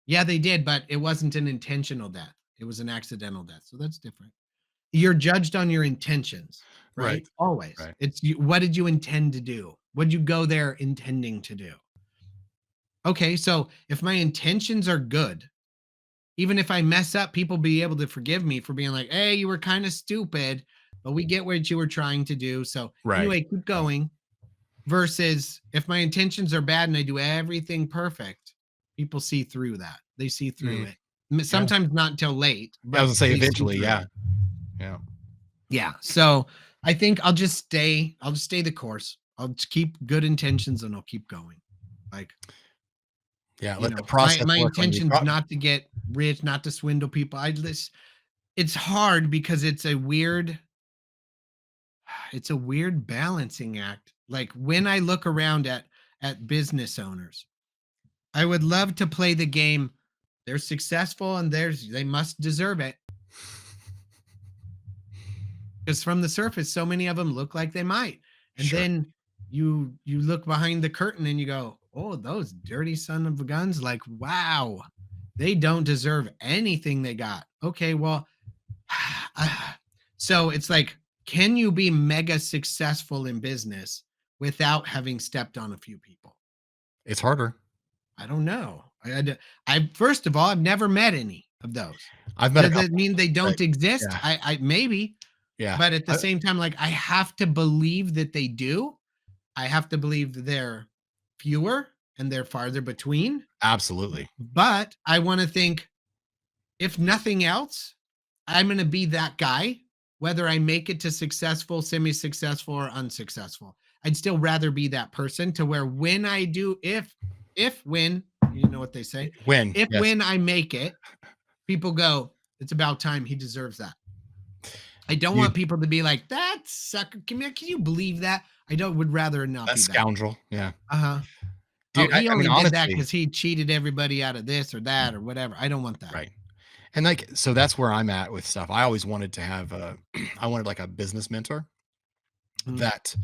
Yeah, they did, but it wasn't an intentional death. It was an accidental death. So that's different. You're judged on your intentions, right, right? Always. right, It's you, what did you intend to do? What did you go there intending to do? Okay, so if my intentions are good, even if I mess up, people be able to forgive me for being like, "Hey, you were kind of stupid, but we get what you were trying to do." So right, anyway, keep going. Versus if my intentions are bad and I do everything perfect, people see through that. They see through mm, it. yeah. Sometimes not until late, Yeah, I was but gonna say they see eventually, through it. yeah, yeah, Yeah. So I think I'll just stay the course. I'll just keep good intentions and I'll keep going. Like, yeah. you Let the know, process my work on you. intention's not to get rich, not to swindle people. I just it's hard because it's a weird balancing act. Like when I look around at business owners, I would love to play the game. They're successful and they must deserve it. Because from the surface, so many of them look like they might. And Sure, then you look behind the curtain and you go, oh, those dirty son of a guns, like, wow, they don't deserve anything they got. Okay, well, so it's like, can you be mega successful in business without having stepped on a few people? It's harder. I don't know. I first of all, I've never met any of those. I've met a Does that couple, mean they but don't exist? yeah, I maybe, yeah, but at the same time, like, I have to believe that they do. I have to believe that they're fewer and they're farther between. absolutely. But I want to think, if nothing else, I'm going to be that guy, whether I make it to successful, semi successful, or unsuccessful. I'd still rather be that person to where when I do, when, you know what they say, When, yes, when I make it, people go, it's about time, he deserves that. I don't you want people to be like, that sucker. Can you believe that? I don't would rather not that be that. scoundrel. Yeah, Uh-huh. Oh, dude. he I mean, only did that honestly, because he cheated everybody out of this or that or whatever. I don't want that. right. And like, so that's where I'm at with stuff. I always wanted to have a, I wanted like a business mentor Mm, that,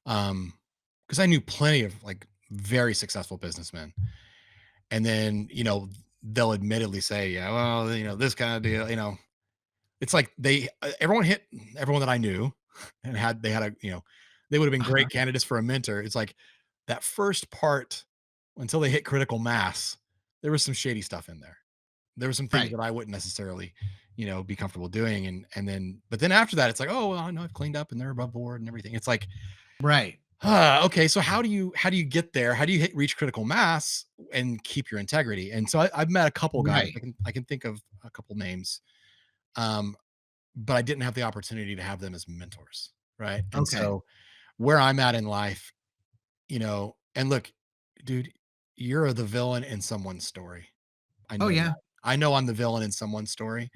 because I knew plenty of like very successful businessmen, and then they'll admittedly say, yeah, well, this kind of deal, it's like everyone hit everyone that I knew and they had they would have been uh-huh. great candidates for a mentor. It's like that first part until they hit critical mass, there was some shady stuff in there. There were some things Right. that I wouldn't necessarily, be comfortable doing. And then but then after that, it's like, oh well, I know I've cleaned up and they're above board and everything. It's like, Right. okay, so how do you get there? How do you reach critical mass and keep your integrity? And so I've met a couple guys. Right. I can think of a couple names. Um, but I didn't have the opportunity to have them as mentors, right? And Okay. so where I'm at in life, and look, dude, you're the villain in someone's story. I Oh, know yeah. that. I know I'm the villain in someone's story,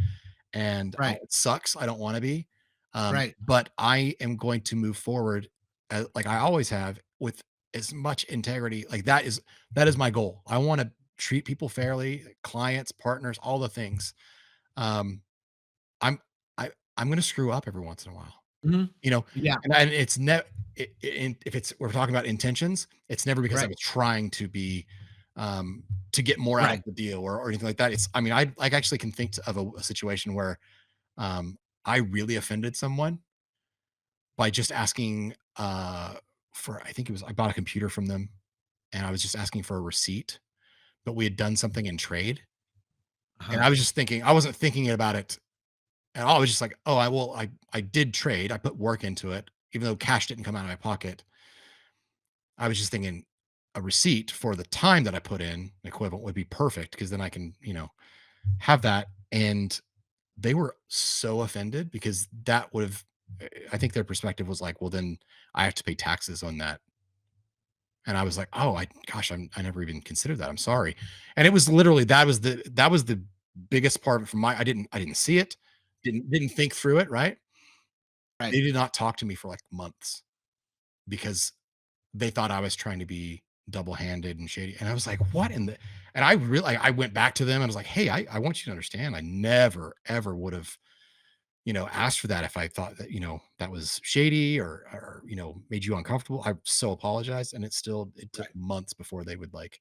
and Right. it sucks. I don't want to be, Right. but I am going to move forward, like I always have, with as much integrity. Like that is my goal. I want to treat people fairly, clients, partners, all the things. Um, I'm I I'm gonna screw up every once in a while, Mhm. you know, Yeah. and it's never if it's we're talking about intentions, it's never because I Right. was trying um, to get more out of Right. the deal or anything like that. I mean, I actually can think of a situation where, um, I really offended someone by just asking, I think it was I bought a computer from them, and I was just asking for a receipt, but we had done something in trade, and Uh-huh. I wasn't thinking about it. And I was just like, "Oh, I did trade. I put work into it, even though cash didn't come out of my pocket." I was just thinking a receipt for the time that I put in equivalent would be perfect because then I can, have that. And they were so offended because that would have, I think their perspective was like, well, then I have to pay taxes on that. And I was like, oh, I never even considered that. I'm sorry. And it was literally that was the biggest part of it from I didn't see it, didn't think through it, right? Right. They did not talk to me for, like, months because they thought I was trying to be double-handed and shady, and I was like, "What in the" and I went back to them and I was like, "Hey, I want you to understand, I never, ever would've, asked for that if I thought that, that was shady or, made you uncomfortable. I so apologize." And it took Right. months before they would, like,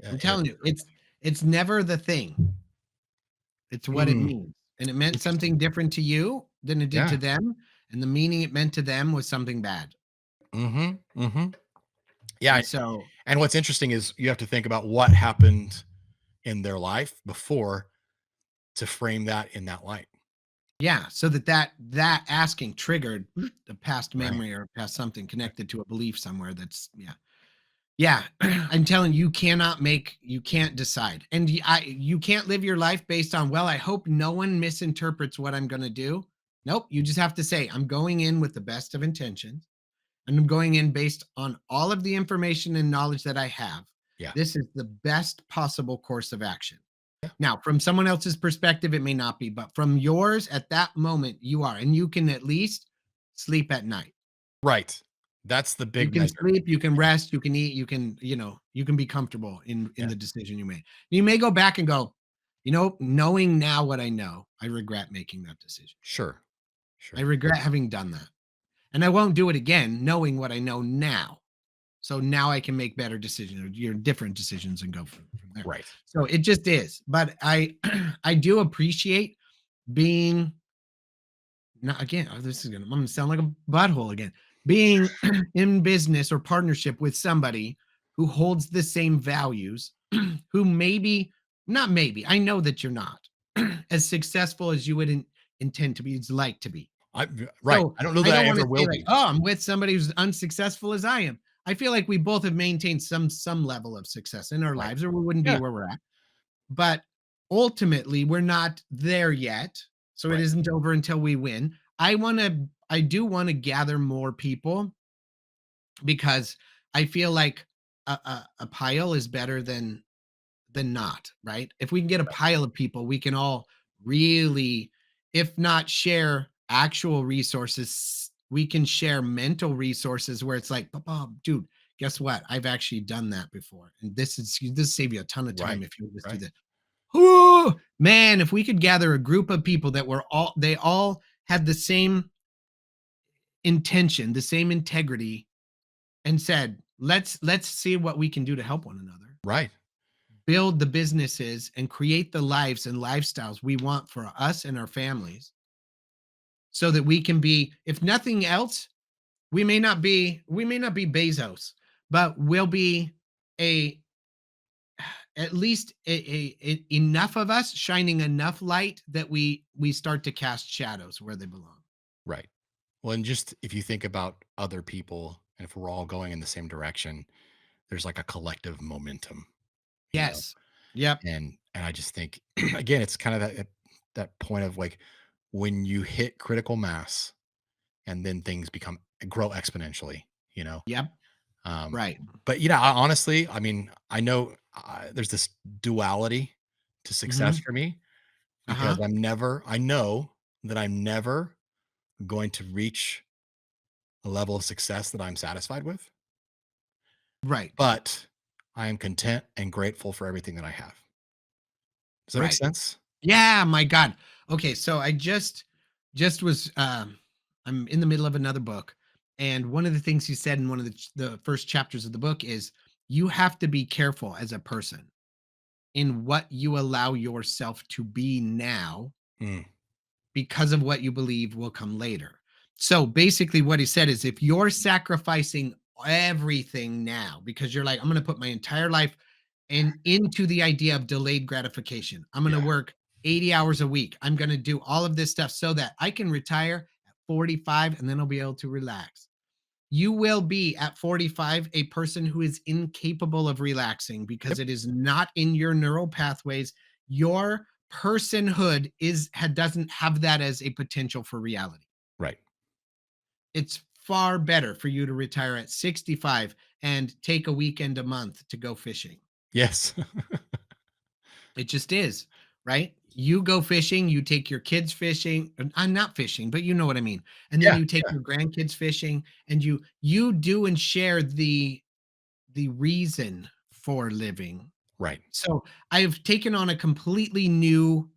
I'm telling intervene you, with it's never the thing. It's me. what it means. And it meant Interesting. something different to you than it did Yeah. to them. And the meaning it meant to them was something bad. Mhm, mhm. Yeah, And so, and what's interesting is you have to think about what happened in their life before to frame that in that light. yeah, so that asking triggered a past Right. memory or past something Right. connected to a belief somewhere that's yeah. Yeah, I'm telling you, you can't decide. And you can't live your life based on, well, I hope no one misinterprets what I'm going to do. Nope, you just have to say, I'm going in with the best of intentions and I'm going in based on all of the information and knowledge that I have. Yeah. This is the best possible course of action. Yeah. Now, from someone else's perspective, it may not be, but from yours at that moment, you are, and you can at least sleep at night. Right. That's the You big can measure. sleep, you can rest, you can eat, you can, you can be comfortable in Yeah. the decision you made. You may go back and go, knowing now what I know, I regret making that decision. Sure. I Sure. regret having done that. And I won't do it again, knowing what I know now. So now I can make better decisions, or your different decisions and go from there. Right. So it just is. But I I do appreciate being now again, I'm gonna sound like a butthole again. Being in business or partnership with somebody who holds the same values, who maybe, not maybe, I know that you're not as successful as you would intend to be, like to be. Right. So I don't know I that I don't want ever to say will like, be. oh, I'm with somebody who's unsuccessful as I am. I feel like we both have maintained some level of success in our Right. lives, or we wouldn't be Yeah. where we're at. But ultimately, we're not there yet. So it Right. isn't over until we win. I do want to gather more people because I feel like a pile is better than not, right? If we can get a pile of people, we can all really, if not share actual resources, we can share mental resources where it's like, Bob, dude, guess what? I've actually done that before. And this save you a ton of Right. time if you just do Right. this. Ooh, man, if we could gather a group of people that were all had the same intention, the same integrity, and said, let's see what we can do to help one another, Right. build the businesses and create the lives and lifestyles we want for us and our families so that we can be, if nothing else, we may not be Bezos, but we'll be a at least enough of us shining enough light that we start to cast shadows where they belong. Right. Well, and just if you think about other people, and if we're all going in the same direction, there's like a collective momentum, you know. Yes. Yep. And I just think again, it's kind of that point of like when you hit critical mass and then things become grow exponentially, you know. Yep. Um, Right. but honestly, I mean, I know there's this duality to success Mhm. for me because Uh-huh. I know that I'm never going to reach a level of success that I'm satisfied with, Right. but I am content and grateful for everything that I have. Does that make Right. sense? Yeah, my God. Okay, so I just was I'm in the middle of another book, and one of the things he said in one of the first chapters of the book is you have to be careful as a person in what you allow yourself to be now Mm, because of what you believe will come later. So basically, what he said is if you're sacrificing everything now because you're like, I'm going to put my entire life into the idea of delayed gratification, I'm going to yeah, work 80 hours a week. I'm going to do all of this stuff so that I can retire at 45 and then I'll be able to relax. You will be at 45 a person who is incapable of relaxing because yep, it is not in your neural pathways. Your personhood doesn't have that as a potential for reality. right. It's far better for you to retire at 65 and take a weekend a month to go fishing. Yes. It just is, right? You go fishing, you take your kids fishing. I'm not fishing, but you know what I mean. And then Yeah, you take yeah, your grandkids fishing and you do and share the reason for living. right. So I've taken on a completely new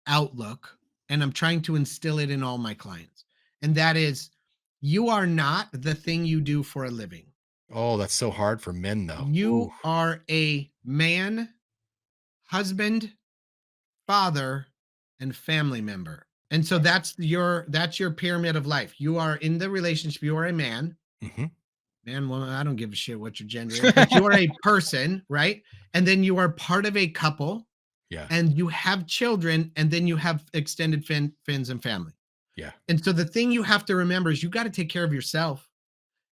outlook and I'm trying to instill it in all my clients. And that is you are not the thing you do for a living. Oh, that's so hard for men though. Ooh, You are a man, husband, father, and family member. And so that's your pyramid of life. You are in the relationship, you are a man. mhm. Man, woman, I don't give a shit what your gender is, but you are a person, right? And then you are part of a couple Yeah, and you have children and then you have extended friends and family. yeah, And so the thing you have to remember is you got to take care of yourself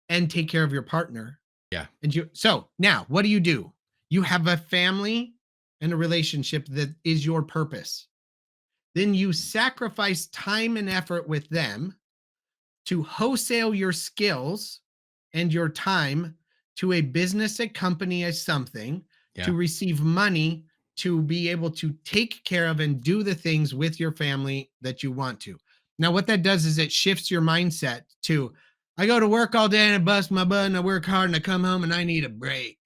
and take care of your partner. yeah, And so now what do? You have a family and a relationship that is your purpose. Then you sacrifice time and effort with them to wholesale your skills and your time to a business, a company, as something yeah. to receive money to be able to take care of and do the things with your family that you want to. Now, what that does is it shifts your mindset to I go to work all day and I bust my butt and I work hard and I come home and I need a break.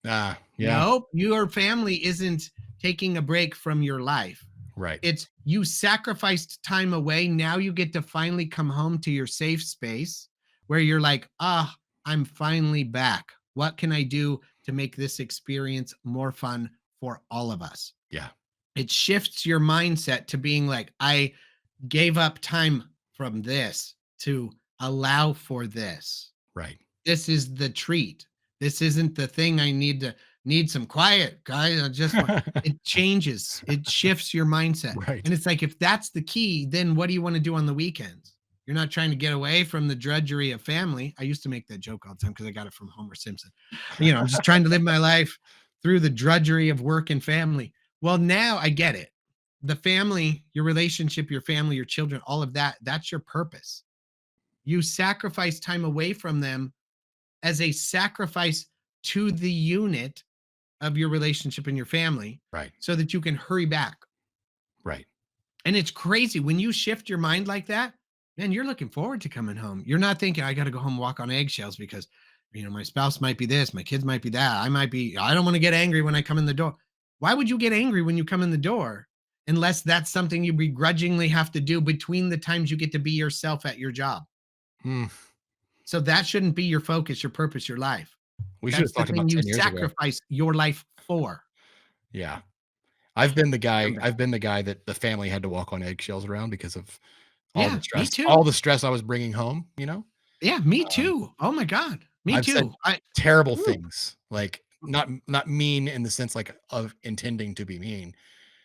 Ah, yeah, No, your family isn't taking a break from your life. right. It's you sacrificed time away. Now you get to finally come home to your safe space where you're like, ah, I'm finally back. What can I do to make this experience more fun for all of us? Yeah, It shifts your mindset to being like, I gave up time from this to allow for this. Right. This is the treat. This isn't the thing I need some quiet, guys. I just want it changes. It shifts your mindset. Right. And it's like if that's the key, then what do you want to do on the weekends? You're not trying to get away from the drudgery of family. I used to make that joke all the time because I got it from Homer Simpson. I'm just trying to live my life through the drudgery of work and family. Well, now I get it. The family, your relationship, your family, your children, all of that, that's your purpose. You sacrifice time away from them as a sacrifice to the unit of your relationship and your family Right. so that you can hurry back. Right. And it's crazy when you shift your mind like that, man, you're looking forward to coming home. You're not thinking, I got to go home and walk on eggshells because, my spouse might be this, my kids might be that. I don't want to get angry when I come in the door. Why would you get angry when you come in the door? Unless that's something you begrudgingly have to do between the times you get to be yourself at your job. Hmm. So that shouldn't be your focus, your purpose, your life. We should That's have the talked about thing you 10 years ago. sacrifice your life for. Yeah. I've been the guy Remember. that the family had to walk on eggshells around because of all Yeah, the me stress, too. all the stress I was bringing home, Yeah, me Um, too. Oh my God. Me I've said too. terrible Woo. things, like not mean in the sense like of intending to be mean.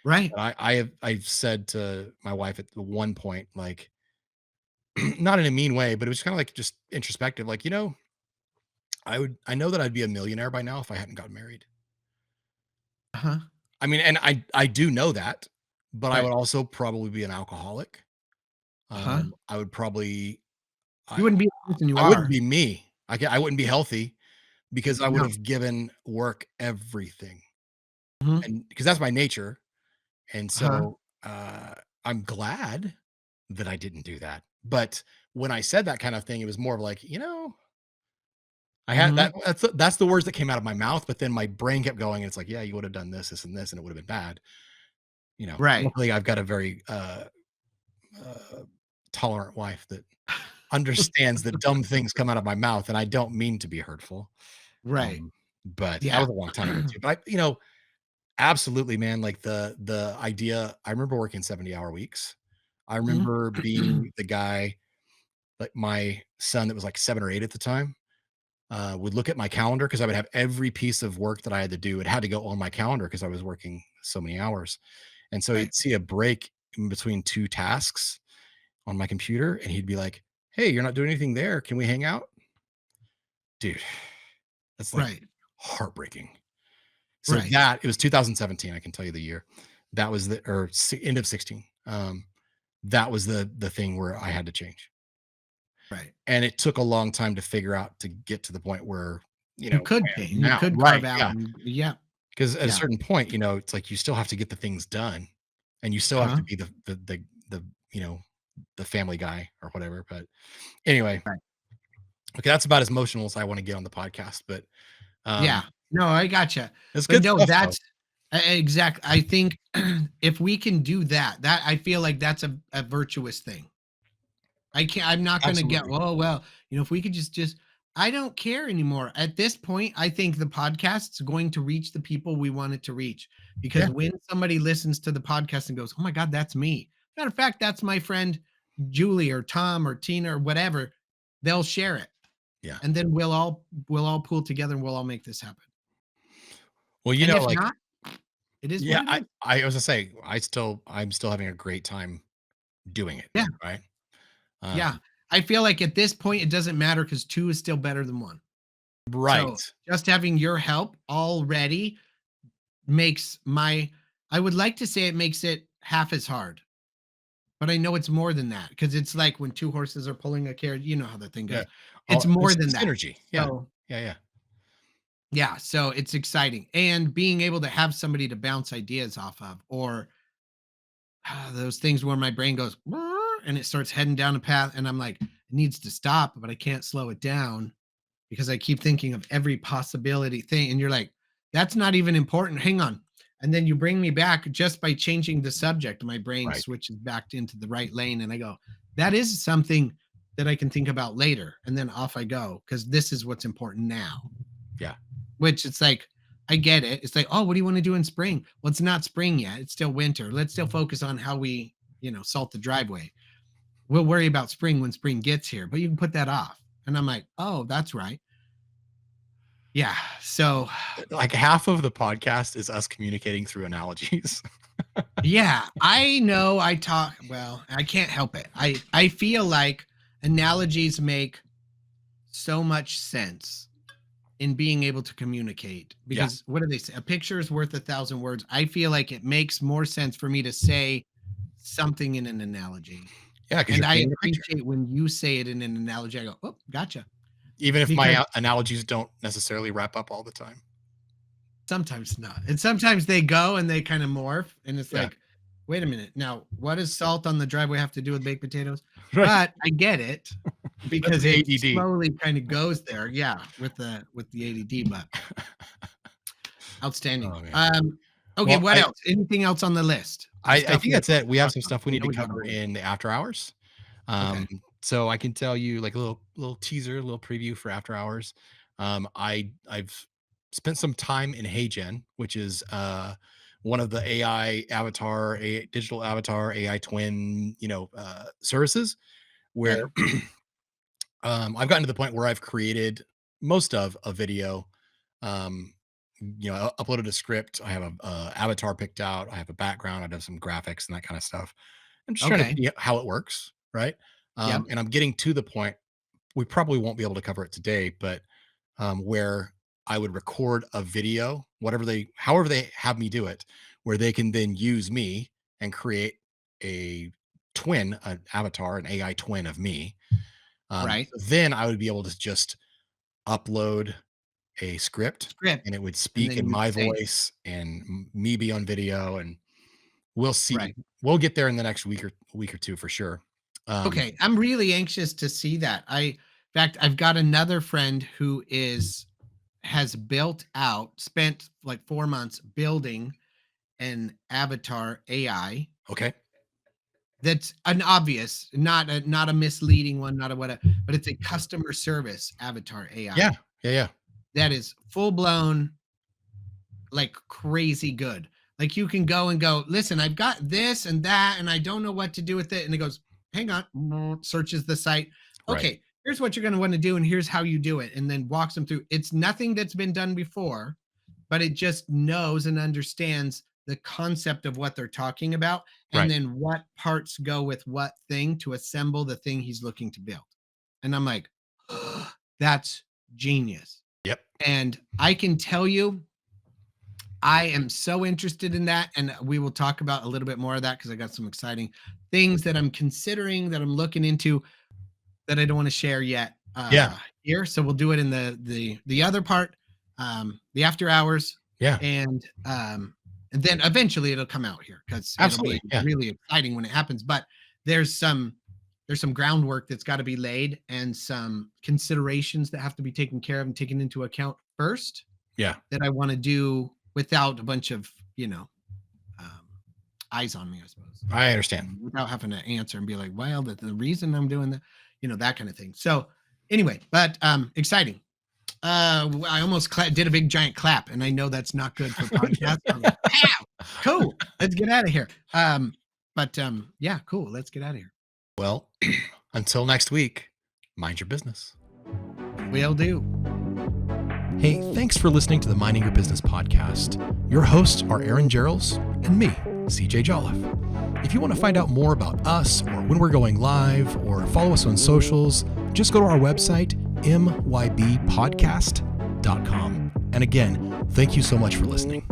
Right. But I've said to my wife at the one point, like, not in a mean way, but it was kind of like just introspective, like, I know that I'd be a millionaire by now if I hadn't gotten married. Uh-huh. I mean, and I do know that, but I Right. would also probably be an alcoholic. Uh-huh. I would probably You I wouldn't be the person you I wouldn't are. be me. I wouldn't be healthy because I would No. have given work everything, Mhm. and because that's my nature, and Uh-huh. so, I'm glad that I didn't do that, but when I said that kind of thing, it was more of like, I had Mhm. that's the words that came out of my mouth, but then my brain kept going, and it's like, "Yeah, you would have done this, this, and this, and it would have been bad." Right. Luckily, I've got a very, uh, tolerant wife that understands that dumb things come out of my mouth, and I don't mean to be hurtful. Right. But that Yeah. was a long time ago too. But absolutely, man, like the idea I remember working 70-hour weeks. I Mhm. remember being the guy, like my son that was like 7 or 8 at the time, would look at my calendar because I would have every piece of work that I had to do. It had to go on my calendar because I was working so many hours. And so Right. he'd see a break in between 2 tasks on my computer, and he'd be like, "Hey, you're not doing anything there. Can we hang out?" Dude, that's, like, Right. heartbreaking. So Right. that it was 2017, I can tell you the year. That was the or si end of 16. That was the thing where I had to change. Right. And it took a long time to figure out to get to the point where, You I could am change. You now. could carve Right, out yeah. and yeah. Because at a Yeah. certain point, it's like you still have to get the things done, and you still have Huh? to be the, you know, the family guy or whatever, but anyway, Right. okay, that's about as emotional as I wanna get on the podcast, but, Yeah. um, No, I gotcha. it's But good no, stuff though. that's exact. I think if we can do that, I feel like that's a virtuous thing. I'm not gonna get, Absolutely. oh well, if we could just I don't care anymore. At this point, I think the podcast's going to reach the people we want it to reach. Yeah, Because when somebody listens to the podcast and goes, "Oh my God, that's me." Matter of fact, that's my friend Julie or Tom or Tina or whatever, they'll share it. yeah. And then we'll all pull together and we'll all make this happen. Well, And if like not, it is what yeah, it I is. I was gonna say, I'm still having a great time doing it, Yeah, right? Um, yeah. I feel like at this point it doesn't matter because two is still better than one. right. So just having your help already makes my I would like to say it makes it half as hard, but I know it's more than that because it's like when two horses are pulling a carriage, you know how the thing Yeah. goes. It's more It's than that. synergy. Yeah. So Yeah, yeah. yeah, so it's exciting. And being able to have somebody to bounce ideas off of, or those things where my brain goes "Brrr," and it starts heading down a path, and I'm like, it needs to stop, but I can't slow it down because I keep thinking of every possibility thing. And you're like, that's not even important. Hang on. And then you bring me back just by changing the subject. My brain Right. switches back into the right lane. And I go, that is something that I can think about later. And then off I go because this is what's important now. Yeah. Which it's like, I get it. It's like, oh, what do you want to do in spring? Well, it's not spring yet. It's still winter. Let's still focus on how we, salt the driveway. we'll worry about spring when spring gets here, but you can put that off. And I'm like, oh, that's right. Yeah. So Like half of the podcast is us communicating through analogies. yeah, I know I talk, well, I can't help it. I feel like analogies make so much sense in being able to communicate, because what do they say? A picture is worth 1,000 words. I feel like it makes more sense for me to say something in an analogy. Yeah, And I appreciate when you say it in an analogy. I go, oh, gotcha. Even if my analogies don't necessarily wrap up all the time. Sometimes not. And sometimes they go and they kind of morph. And it's like, wait a minute. Now, what does salt on the driveway have to do with baked potatoes? Right. But I get it because it ADD. slowly kind of goes there. Yeah, with the ADD, but outstanding. Okay, well, what else? Anything else on the list? I think that's it. We have some stuff we need to cover in the after hours. So I can tell you like a little teaser, a little preview for after hours. I've spent some time in HeyGen, which is one of the AI avatar, digital avatar, AI twin, services where I've gotten to the point where I've created most of a video. Uploaded a script. I have a avatar picked out. I have a background. I have some graphics and that kind of stuff. I'm just trying to see how it works, right? And I'm getting to the point, we probably won't be able to cover it today, but where I would record a video, however they have me do it, where they can then use me and create a twin, an avatar, an AI twin of me. Right. Then I would be able to just upload a script and it would speak in my voice and me be on video, and we'll see. Right. We'll get there in the next week or two for sure. Okay. I'm really anxious to see that. In fact, I've got another friend who has spent like 4 months building an avatar AI. Okay. That's an obvious, not a misleading one, not a whatever, but it's a customer service avatar AI. Yeah. That is full blown, like crazy good. Like you can go, listen, I've got this and that, and I don't know what to do with it. And it goes, hang on, searches the site. Okay, right. Here's what you're going to want to do, and here's how you do it. And then walks them through. It's nothing that's been done before, but it just knows and understands the concept of what they're talking about, and then what parts go with what thing to assemble the thing he's looking to build. And I'm like, oh, that's genius. Yep. And I can tell you, I am so interested in that. And we will talk about a little bit more of that because I got some exciting things that I'm considering, that I'm looking into, that I don't want to share yet here. So we'll do it in the other part, the after hours. Yeah. And then eventually it'll come out here because it'll be really exciting when it happens. But there's some groundwork that's got to be laid and some considerations that have to be taken care of and taken into account first. Yeah. That I want to do without a bunch of, eyes on me, I suppose. I understand. Without having to answer and be like, well, the reason I'm doing that, that kind of thing. So anyway, but exciting. I almost did a big giant clap, and I know that's not good for podcasts. Like, cool. Let's get out of here. Yeah, cool. Let's get out of here. Well, until next week, mind your business. Will do. Hey, thanks for listening to the Minding Your Business podcast. Your hosts are Aaron Gerals and me, CJ Jolliffe. If you want to find out more about us or when we're going live or follow us on socials, just go to our website, mybpodcast.com. And again, thank you so much for listening.